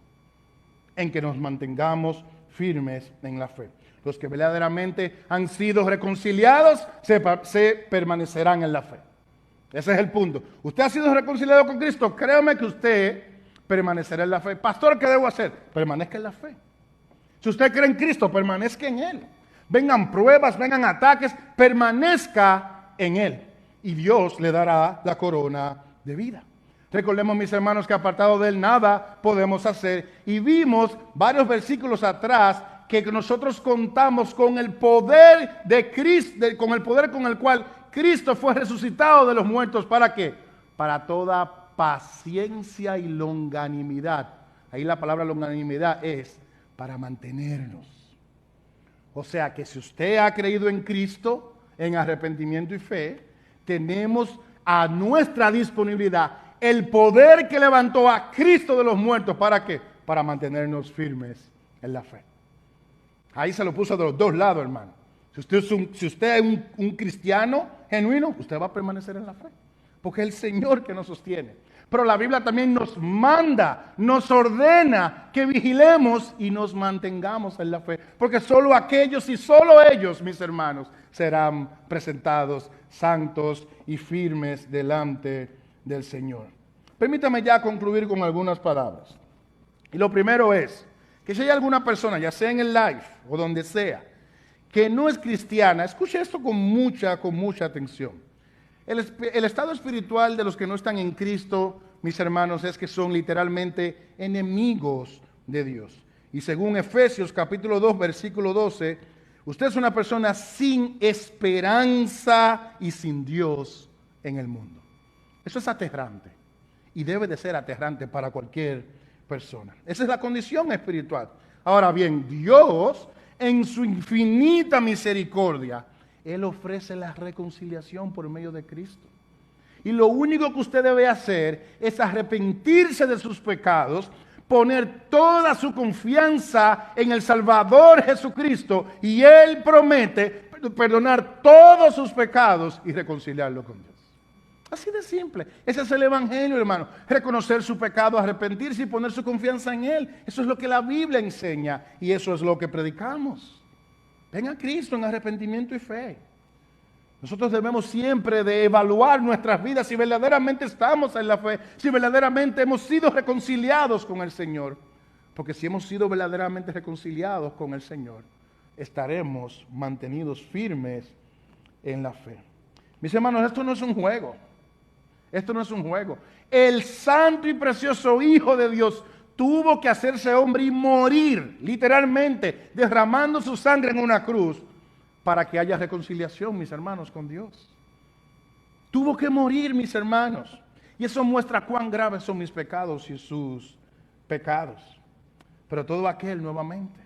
en que nos mantengamos firmes en la fe. Los que verdaderamente han sido reconciliados se permanecerán en la fe. Ese es el punto. Usted ha sido reconciliado con Cristo, créame que usted permanecerá en la fe. Pastor, ¿qué debo hacer? Permanezca en la fe. Si usted cree en Cristo, permanezca en Él. Vengan pruebas, vengan ataques, permanezca en Él. Y Dios le dará la corona de vida. Recordemos, mis hermanos, que apartado de Él nada podemos hacer. Y vimos varios versículos atrás que nosotros contamos con el poder de Cristo, con el poder con el cual Cristo fue resucitado de los muertos. ¿Para qué? Para toda paciencia y longanimidad. Ahí la palabra longanimidad es para mantenernos. O sea que si usted ha creído en Cristo, en arrepentimiento y fe, tenemos a nuestra disponibilidad el poder que levantó a Cristo de los muertos. ¿Para qué? Para mantenernos firmes en la fe. Ahí se lo puso de los dos lados, hermano. Si usted es un cristiano genuino, usted va a permanecer en la fe. Porque es el Señor que nos sostiene. Pero la Biblia también nos manda, nos ordena que vigilemos y nos mantengamos en la fe. Porque solo aquellos y solo ellos, mis hermanos, serán presentados santos y firmes delante del Señor. Permítame ya concluir con algunas palabras. Y lo primero es que si hay alguna persona, ya sea en el live o donde sea, que no es cristiana, escuche esto con mucha atención. El estado espiritual de los que no están en Cristo, mis hermanos, es que son literalmente enemigos de Dios. Y según Efesios capítulo 2, versículo 12, usted es una persona sin esperanza y sin Dios en el mundo. Eso es aterrante y debe de ser aterrante para cualquier persona. Esa es la condición espiritual. Ahora bien, Dios, en su infinita misericordia, Él ofrece la reconciliación por medio de Cristo. Y lo único que usted debe hacer es arrepentirse de sus pecados, poner toda su confianza en el Salvador Jesucristo, y Él promete perdonar todos sus pecados y reconciliarlo con Dios. Así de simple. Ese es el Evangelio, hermano. Reconocer su pecado, arrepentirse y poner su confianza en Él. Eso es lo que la Biblia enseña y eso es lo que predicamos. Ven a Cristo en arrepentimiento y fe. Nosotros debemos siempre de evaluar nuestras vidas si verdaderamente estamos en la fe, si verdaderamente hemos sido reconciliados con el Señor. Porque si hemos sido verdaderamente reconciliados con el Señor, estaremos mantenidos firmes en la fe. Mis hermanos, esto no es un juego. Esto no es un juego. El santo y precioso Hijo de Dios tuvo que hacerse hombre y morir, literalmente, derramando su sangre en una cruz para que haya reconciliación, mis hermanos, con Dios. Tuvo que morir, mis hermanos. Y eso muestra cuán graves son mis pecados y sus pecados. Pero todo aquel, nuevamente,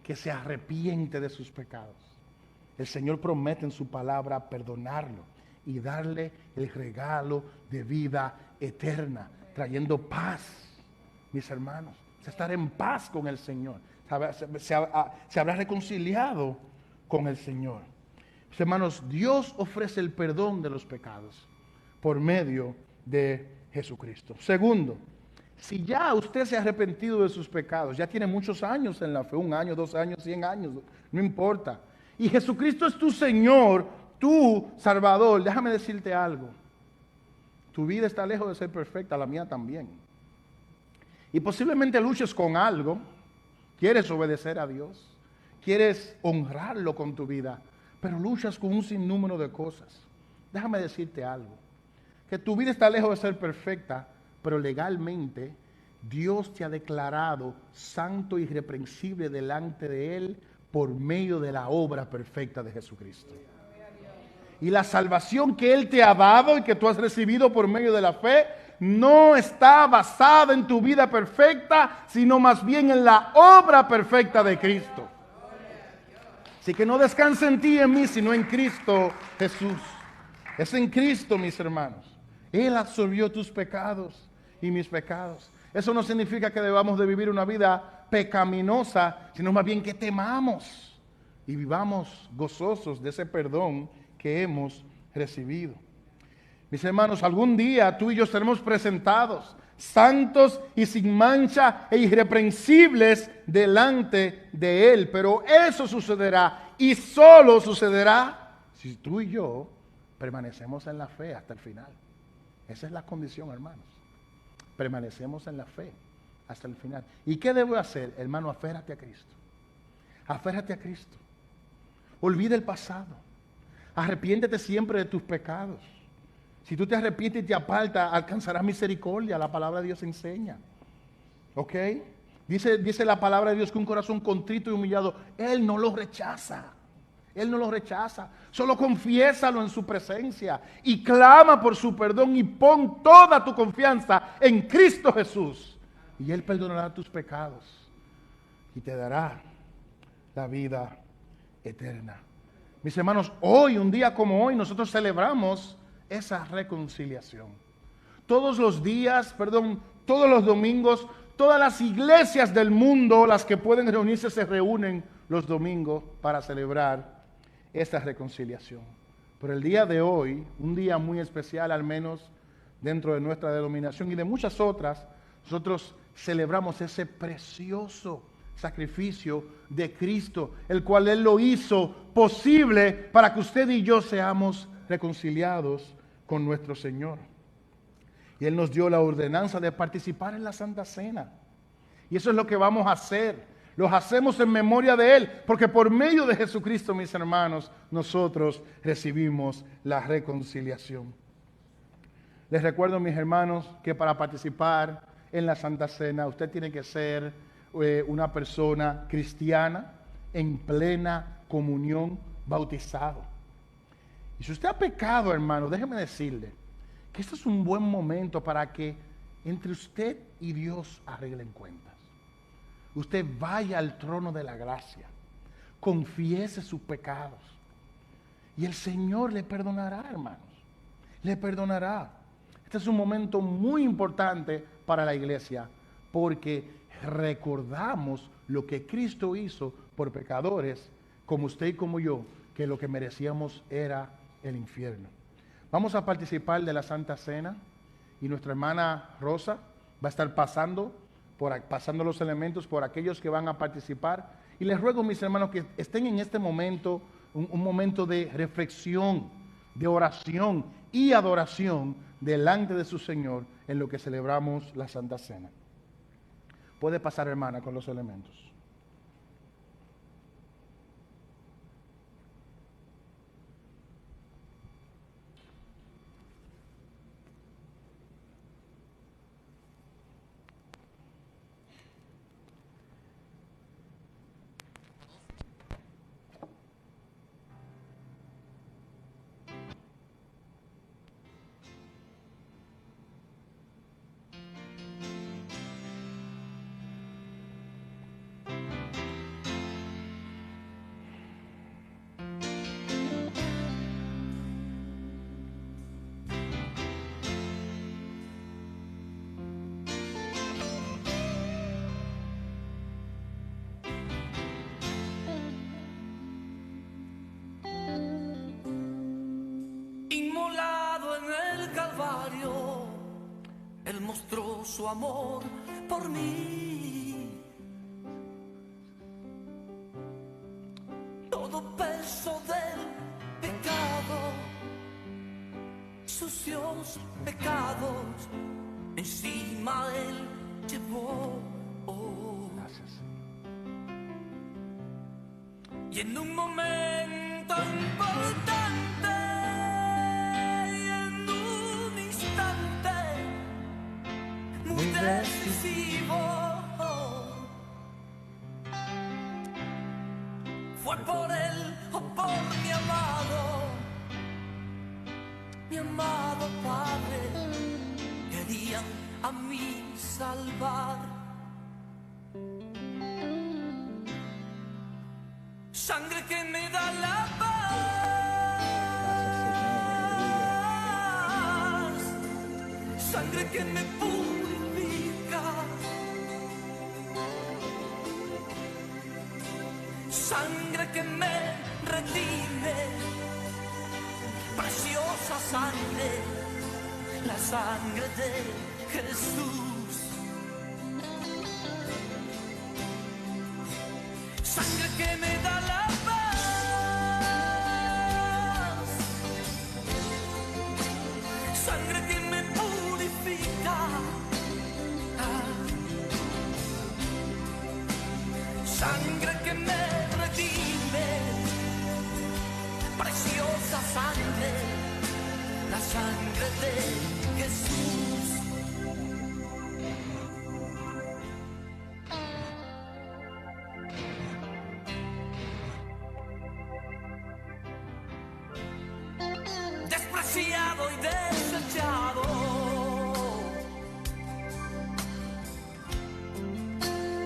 que se arrepiente de sus pecados, el Señor promete en su palabra perdonarlo y darle el regalo de vida eterna, trayendo paz. Mis hermanos, estar en paz con el Señor. Se habrá reconciliado con el Señor. Mis hermanos, Dios ofrece el perdón de los pecados por medio de Jesucristo. Segundo, si ya usted se ha arrepentido de sus pecados, ya tiene muchos años en la fe, 1 año, 2 años, 100 años, no importa. Y Jesucristo es tu Señor, tu Salvador. Déjame decirte algo. Tu vida está lejos de ser perfecta, la mía también. Y posiblemente luches con algo, quieres obedecer a Dios, quieres honrarlo con tu vida, pero luchas con un sinnúmero de cosas. Déjame decirte algo, que tu vida está lejos de ser perfecta, pero legalmente Dios te ha declarado santo y irreprensible delante de Él por medio de la obra perfecta de Jesucristo. Y la salvación que Él te ha dado y que tú has recibido por medio de la fe no está basada en tu vida perfecta, sino más bien en la obra perfecta de Cristo. Así que no descansa en ti y en mí, sino en Cristo Jesús. Es en Cristo, mis hermanos. Él absorbió tus pecados y mis pecados. Eso no significa que debamos de vivir una vida pecaminosa, sino más bien que temamos y vivamos gozosos de ese perdón que hemos recibido. Mis hermanos, algún día tú y yo seremos presentados santos y sin mancha e irreprensibles delante de Él. Pero eso sucederá y solo sucederá si tú y yo permanecemos en la fe hasta el final. Esa es la condición, hermanos. Permanecemos en la fe hasta el final. ¿Y qué debo hacer, hermano? Aférrate a Cristo. Aférrate a Cristo. Olvida el pasado. Arrepiéntete siempre de tus pecados. Si tú te arrepientes y te apartas, alcanzarás misericordia. La palabra de Dios enseña. ¿Ok? Dice la palabra de Dios que un corazón contrito y humillado, Él no lo rechaza. Él no lo rechaza. Solo confiésalo en su presencia y clama por su perdón y pon toda tu confianza en Cristo Jesús. Y Él perdonará tus pecados y te dará la vida eterna. Mis hermanos, hoy, un día como hoy, nosotros celebramos esa reconciliación. Todos los días, todos los domingos, todas las iglesias del mundo, las que pueden reunirse, se reúnen los domingos para celebrar esta reconciliación. Pero el día de hoy, un día muy especial, al menos dentro de nuestra denominación y de muchas otras, nosotros celebramos ese precioso sacrificio de Cristo, el cual Él lo hizo posible para que usted y yo seamos reconciliados con nuestro Señor. Y Él nos dio la ordenanza de participar en la Santa Cena. Y eso es lo que vamos a hacer. Lo hacemos en memoria de Él, porque por medio de Jesucristo, mis hermanos, nosotros recibimos la reconciliación. Les recuerdo, mis hermanos, que para participar en la Santa Cena, usted tiene que ser una persona cristiana en plena comunión, bautizado. Y si usted ha pecado, hermano, déjeme decirle que este es un buen momento para que entre usted y Dios arreglen cuentas. Usted vaya al trono de la gracia, confiese sus pecados y el Señor le perdonará, hermanos. Le perdonará. Este es un momento muy importante para la iglesia porque recordamos lo que Cristo hizo por pecadores como usted y como yo, que lo que merecíamos era el infierno. Vamos a participar de la Santa Cena y nuestra hermana Rosa va a estar pasando los elementos por aquellos que van a participar. Y les ruego, mis hermanos, que estén en este momento, un momento de reflexión, de oración y adoración delante de su Señor en lo que celebramos la Santa Cena. Puede pasar, hermana, con los elementos. Él mostró su amor por mí. Todo peso del pecado, sucios pecados, encima Él llevó. Gracias. Y en un momento importante, muy decisivo, fue por él o por mi amado Padre, querían a mí salvar. Sangre que me da la paz, sangre que me purifica, sangre que me redime, preciosa sangre, la sangre de Jesús. Sangre que me da la paz, sangre que me purifica, sangre que me redime, preciosa sangre, la sangre de Jesús. Despreciado y desechado,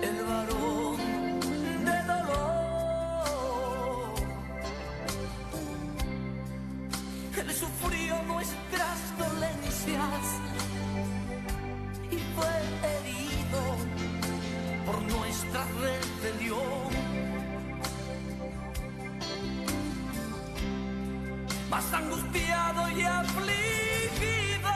el varón de dolor, Él sufrió nuestras dolencias y fue herido por nuestra rebelión. Más angustiado y afligido,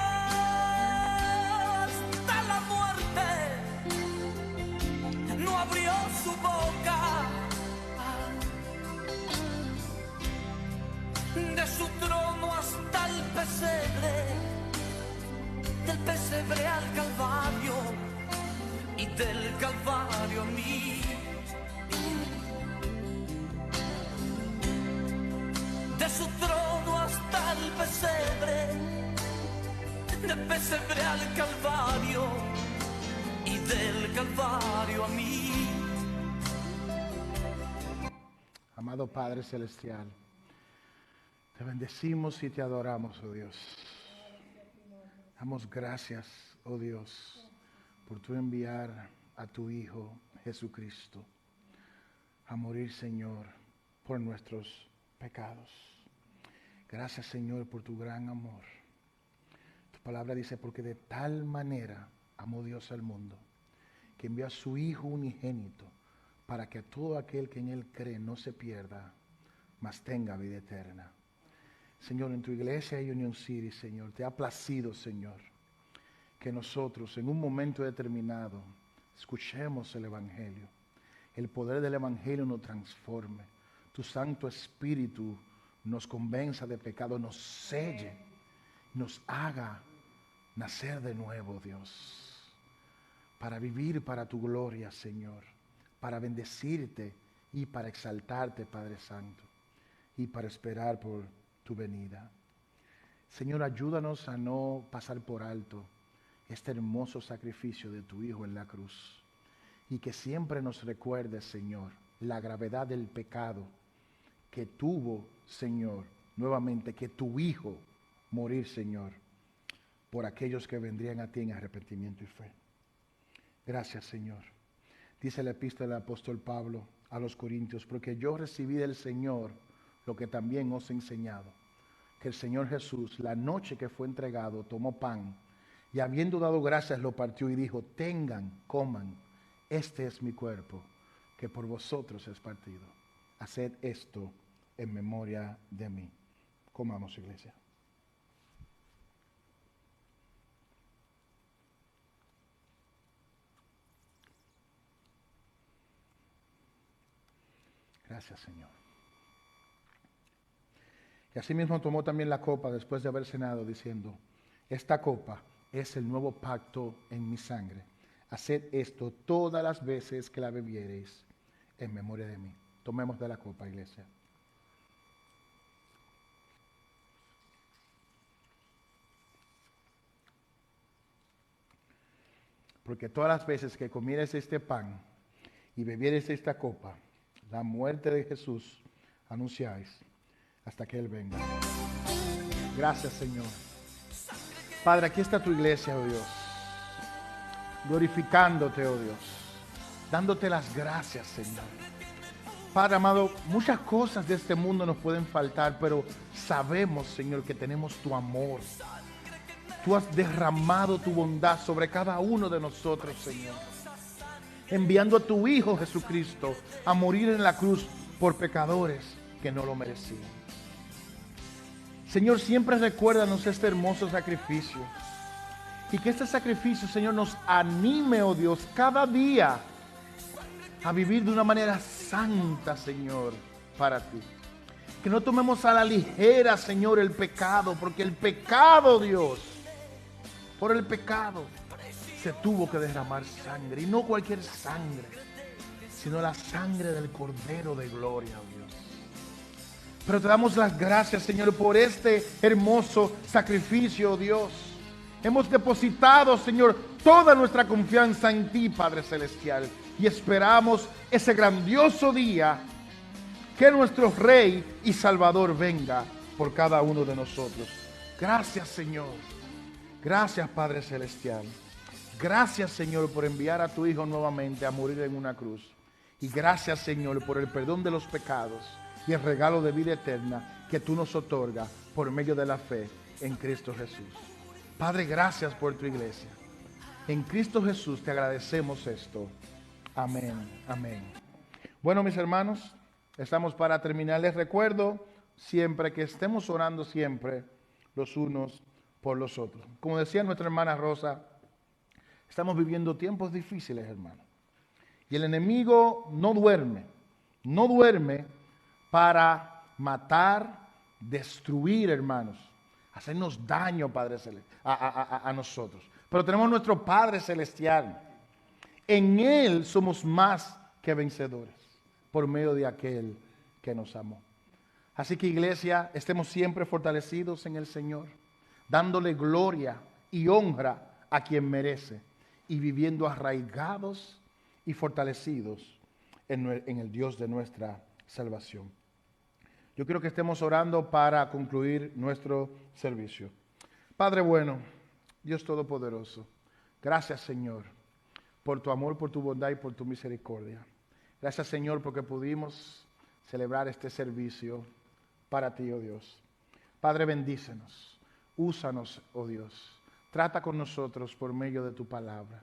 de su trono hasta el pesebre, del pesebre al Calvario y del Calvario a mí. De su trono hasta el pesebre, del pesebre al Calvario y del Calvario a mí. Amado Padre Celestial, te bendecimos y te adoramos, oh Dios. Damos gracias, oh Dios, por tu enviar a tu Hijo Jesucristo a morir, Señor, por nuestros pecados. Gracias, Señor, por tu gran amor. Tu palabra dice, porque de tal manera amó Dios al mundo, que envió a su Hijo unigénito, para que todo aquel que en Él cree no se pierda, mas tenga vida eterna. Señor, en tu iglesia Union City, Señor, te ha placido, Señor, que nosotros en un momento determinado escuchemos el Evangelio. El poder del Evangelio nos transforme. Tu Santo Espíritu nos convenza de pecado, nos selle, nos haga nacer de nuevo, Dios, para vivir para tu gloria, Señor, para bendecirte y para exaltarte, Padre Santo, y para esperar por tu venida. Señor, ayúdanos a no pasar por alto este hermoso sacrificio de tu Hijo en la cruz, y que siempre nos recuerde, Señor, la gravedad del pecado que tuvo, Señor, nuevamente, que tu Hijo morir, Señor, por aquellos que vendrían a ti en arrepentimiento y fe. Gracias, Señor. Dice la epístola del apóstol Pablo a los Corintios, porque yo recibí del Señor lo que también os he enseñado, que el Señor Jesús, la noche que fue entregado, tomó pan y habiendo dado gracias lo partió y dijo, tengan, coman, este es mi cuerpo, que por vosotros es partido. Haced esto en memoria de mí. Comamos, iglesia. Gracias, Señor. Y asimismo tomó también la copa después de haber cenado, diciendo, esta copa es el nuevo pacto en mi sangre. Haced esto todas las veces que la bebiereis en memoria de mí. Tomemos de la copa, iglesia. Porque todas las veces que comieres este pan y bebieres esta copa, la muerte de Jesús anunciáis hasta que Él venga. Gracias, Señor. Padre, aquí está tu iglesia, oh Dios, glorificándote, oh Dios, dándote las gracias, Señor. Padre amado, muchas cosas de este mundo nos pueden faltar, pero sabemos, Señor, que tenemos tu amor. Tú has derramado tu bondad sobre cada uno de nosotros, Señor, enviando a tu Hijo Jesucristo a morir en la cruz por pecadores que no lo merecían. Señor, siempre recuérdanos este hermoso sacrificio y que este sacrificio, Señor, nos anime, oh Dios, cada día a vivir de una manera santa, Señor, para ti. Que no tomemos a la ligera, Señor, el pecado, porque el pecado, Dios, por el pecado se tuvo que derramar sangre, y no cualquier sangre, sino la sangre del Cordero de Gloria, oh Dios. Pero te damos las gracias, Señor, por este hermoso sacrificio, oh Dios. Hemos depositado, Señor, toda nuestra confianza en ti, Padre Celestial, y esperamos ese grandioso día que nuestro Rey y Salvador venga por cada uno de nosotros. Gracias, Señor. Gracias, Padre Celestial. Gracias, Señor, por enviar a tu Hijo nuevamente a morir en una cruz. Y gracias, Señor, por el perdón de los pecados y el regalo de vida eterna que tú nos otorgas por medio de la fe en Cristo Jesús. Padre, gracias por tu iglesia. En Cristo Jesús te agradecemos esto. Amén, amén. Bueno, mis hermanos, estamos para terminar. Les recuerdo siempre que estemos orando siempre los unos por los otros. Como decía nuestra hermana Rosa, estamos viviendo tiempos difíciles, hermano. Y el enemigo no duerme para matar, destruir, hermanos, hacernos daño, Padre Celestial, a nosotros. Pero tenemos nuestro Padre Celestial. En Él somos más que vencedores, por medio de aquel que nos amó. Así que, iglesia, estemos siempre fortalecidos en el Señor, dándole gloria y honra a quien merece y viviendo arraigados y fortalecidos en el Dios de nuestra salvación. Yo quiero que estemos orando para concluir nuestro servicio. Padre bueno, Dios Todopoderoso, gracias, Señor, por tu amor, por tu bondad y por tu misericordia. Gracias, Señor, porque pudimos celebrar este servicio para ti, oh Dios. Padre, bendícenos, úsanos, oh Dios. Trata con nosotros por medio de tu palabra.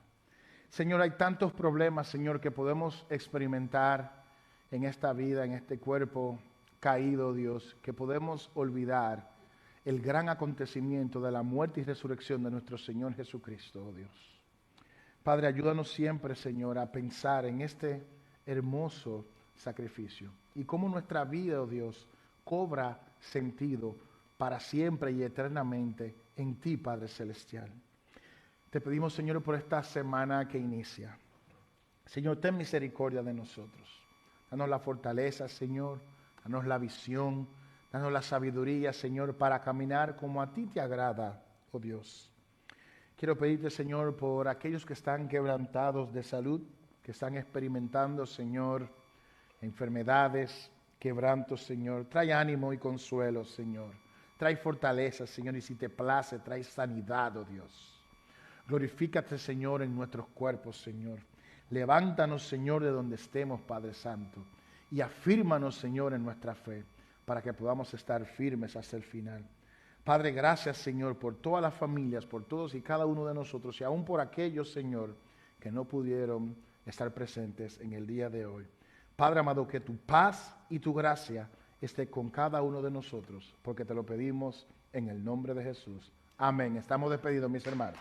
Señor, hay tantos problemas, Señor, que podemos experimentar en esta vida, en este cuerpo caído, Dios, que podemos olvidar el gran acontecimiento de la muerte y resurrección de nuestro Señor Jesucristo, oh Dios. Padre, ayúdanos siempre, Señor, a pensar en este hermoso sacrificio y cómo nuestra vida, oh Dios, cobra sentido para siempre y eternamente en ti, Padre Celestial. Te pedimos, Señor, por esta semana que inicia. Señor, ten misericordia de nosotros. Danos la fortaleza, Señor. Danos la visión. Danos la sabiduría, Señor, para caminar como a ti te agrada, oh Dios. Quiero pedirte, Señor, por aquellos que están quebrantados de salud, que están experimentando, Señor, enfermedades, quebrantos, Señor. Trae ánimo y consuelo, Señor. Trae fortaleza, Señor, y si te place, trae sanidad, oh Dios. Glorifícate, Señor, en nuestros cuerpos, Señor. Levántanos, Señor, de donde estemos, Padre Santo, y afírmanos, Señor, en nuestra fe, para que podamos estar firmes hasta el final. Padre, gracias, Señor, por todas las familias, por todos y cada uno de nosotros, y aún por aquellos, Señor, que no pudieron estar presentes en el día de hoy. Padre amado, que tu paz y tu gracia esté con cada uno de nosotros, porque te lo pedimos en el nombre de Jesús. Amén. Estamos despedidos, mis hermanos.